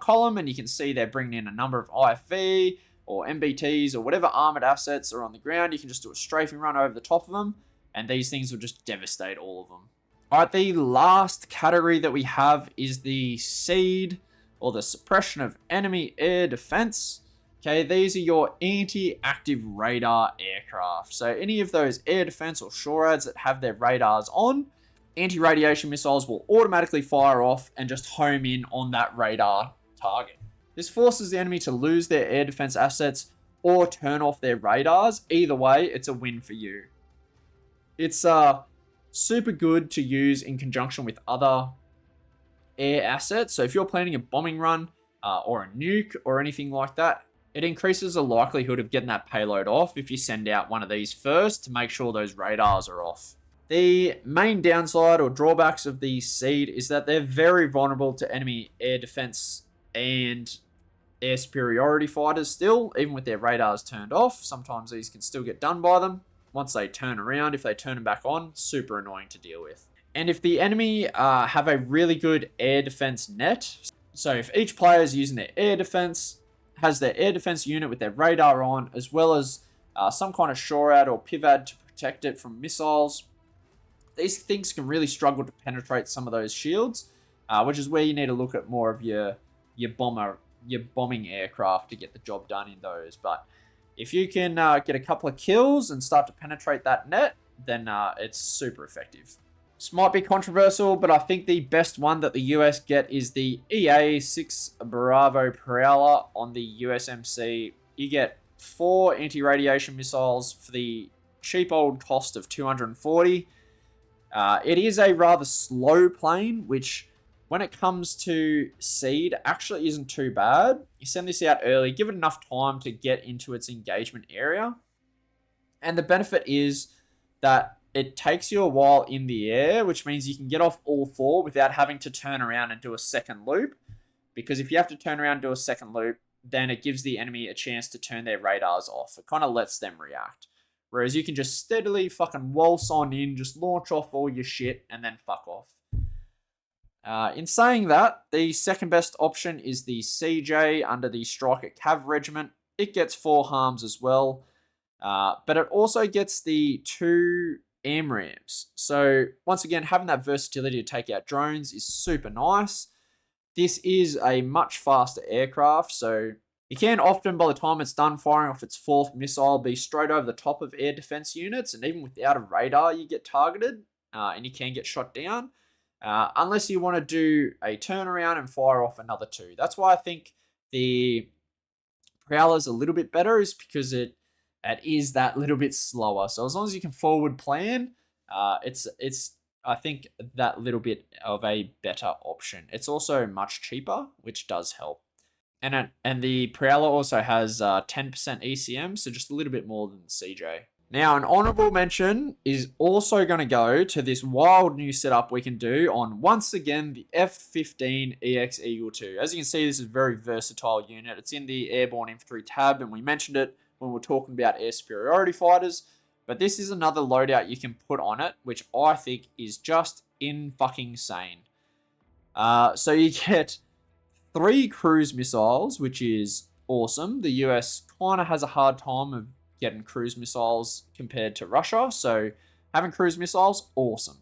column, and you can see they're bringing in a number of IFV or MBTs or whatever armored assets are on the ground. You can just do a strafing run over the top of them, and these things will just devastate all of them. Alright, the last category that we have is the SEED, or the Suppression of Enemy Air Defense. Okay, these are your anti-active radar aircraft. So any of those air defense or SHORADs that have their radars on, anti-radiation missiles will automatically fire off and just home in on that radar target. This forces the enemy to lose their air defense assets or turn off their radars. Either way, it's a win for you. It's super good to use in conjunction with other air assets. So if you're planning a bombing run or a nuke or anything like that, it increases the likelihood of getting that payload off if you send out one of these first to make sure those radars are off. The main downside or drawbacks of the SEED is that they're very vulnerable to enemy air defense and air superiority fighters still, even with their radars turned off. Sometimes these can still get done by them. Once they turn around, if they turn them back on, super annoying to deal with. And if the enemy have a really good air defense net, so if each player is using their air defense, has their air defense unit with their radar on, as well as some kind of SHORAD or PIVAD to protect it from missiles, these things can really struggle to penetrate some of those shields, which is where you need to look at more of your bombing aircraft to get the job done in those. But if you can get a couple of kills and start to penetrate that net, then it's super effective. This might be controversial, but I think the best one that the US get is the EA-6 Bravo Prowler on the USMC. You get 4 anti-radiation missiles for the cheap old cost of 240. It is a rather slow plane, which when it comes to SEED actually isn't too bad. You send this out early, give it enough time to get into its engagement area. And the benefit is that it takes you a while in the air, which means you can get off all 4 without having to turn around and do a second loop. Because if you have to turn around and do a second loop, then it gives the enemy a chance to turn their radars off. It kind of lets them react. Whereas you can just steadily fucking waltz on in, just launch off all your shit, and then fuck off. In saying that, the second best option is the CJ under the Striker Cav Regiment. It gets 4 harms as well, but it also gets the 2 AMRAAMs. So once again, having that versatility to take out drones is super nice. This is a much faster aircraft, so it can often, by the time it's done firing off its 4th missile, be straight over the top of air defense units, and even without a radar, you get targeted, and you can get shot down. Unless you want to do a turnaround and fire off another 2. That's why I think the Prowler's a little bit better, is because it is that little bit slower. So as long as you can forward plan, it's I think that little bit of a better option. It's also much cheaper, which does help. And the Prowler also has 10% ECM, so just a little bit more than the CJ. Now, an honorable mention is also going to go to this wild new setup we can do on, once again, the F-15 EX Eagle 2. As you can see, this is a very versatile unit. It's in the Airborne Infantry tab, and we mentioned it when we were talking about air superiority fighters. But this is another loadout you can put on it, which I think is just in-fucking-sane. So you get 3 cruise missiles, which is awesome. The US kind of has a hard time of getting cruise missiles compared to Russia, so having cruise missiles, awesome.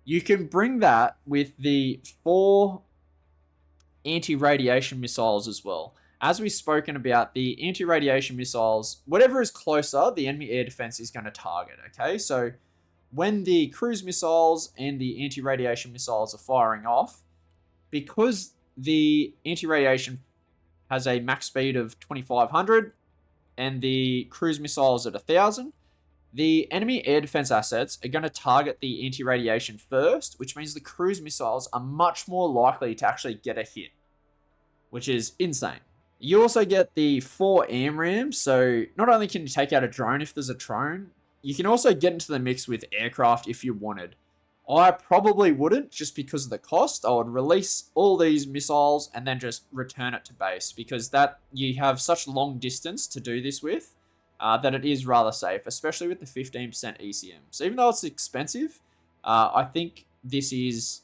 You can bring that with the 4 anti-radiation missiles as well. As we've spoken about, the anti-radiation missiles, whatever is closer, the enemy air defense is going to target, okay? So when the cruise missiles and the anti-radiation missiles are firing off, because the anti-radiation has a max speed of 2,500, and the cruise missiles at 1,000, the enemy air defense assets are going to target the anti-radiation first, which means the cruise missiles are much more likely to actually get a hit, which is insane. You also get the 4 AMRAAMs, so not only can you take out a drone if there's a drone, you can also get into the mix with aircraft if you wanted. I probably wouldn't, just because of the cost. I would release all these missiles and then just return it to base, because that you have such long distance to do this with that it is rather safe, especially with the 15% ECM. So even though it's expensive, I think this is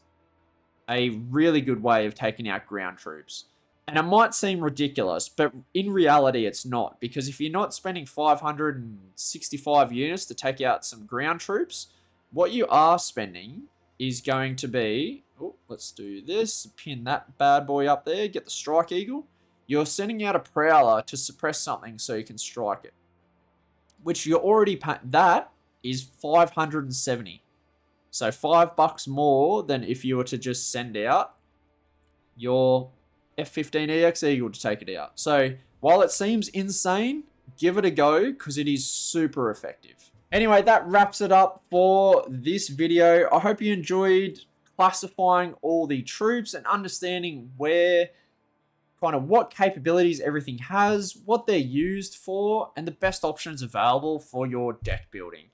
a really good way of taking out ground troops. And it might seem ridiculous, but in reality it's not, because if you're not spending 565 units to take out some ground troops, what you are spending is going to be, let's do this, pin that bad boy up there, get the Strike Eagle. You're sending out a Prowler to suppress something so you can strike it, which you're already that is 570. So $5 more than if you were to just send out your F-15 EX Eagle to take it out. So while it seems insane, give it a go, because it is super effective. Anyway, that wraps it up for this video. I hope you enjoyed classifying all the troops and understanding where, kind of what capabilities everything has, what they're used for, and the best options available for your deck building.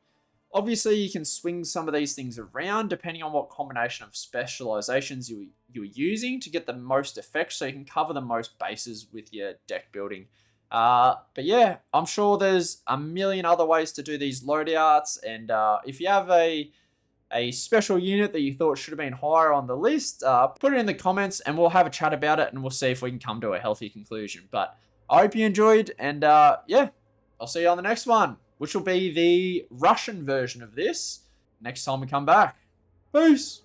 Obviously, you can swing some of these things around depending on what combination of specializations you're using to get the most effect, so you can cover the most bases with your deck building. But yeah, I'm sure there's a million other ways to do these loadouts, and if you have a special unit that you thought should have been higher on the list, put it in the comments and we'll have a chat about it, and we'll see if we can come to a healthy conclusion. But I hope you enjoyed, and yeah, I'll see you on the next one, which will be the Russian version of this next time we come back. Peace!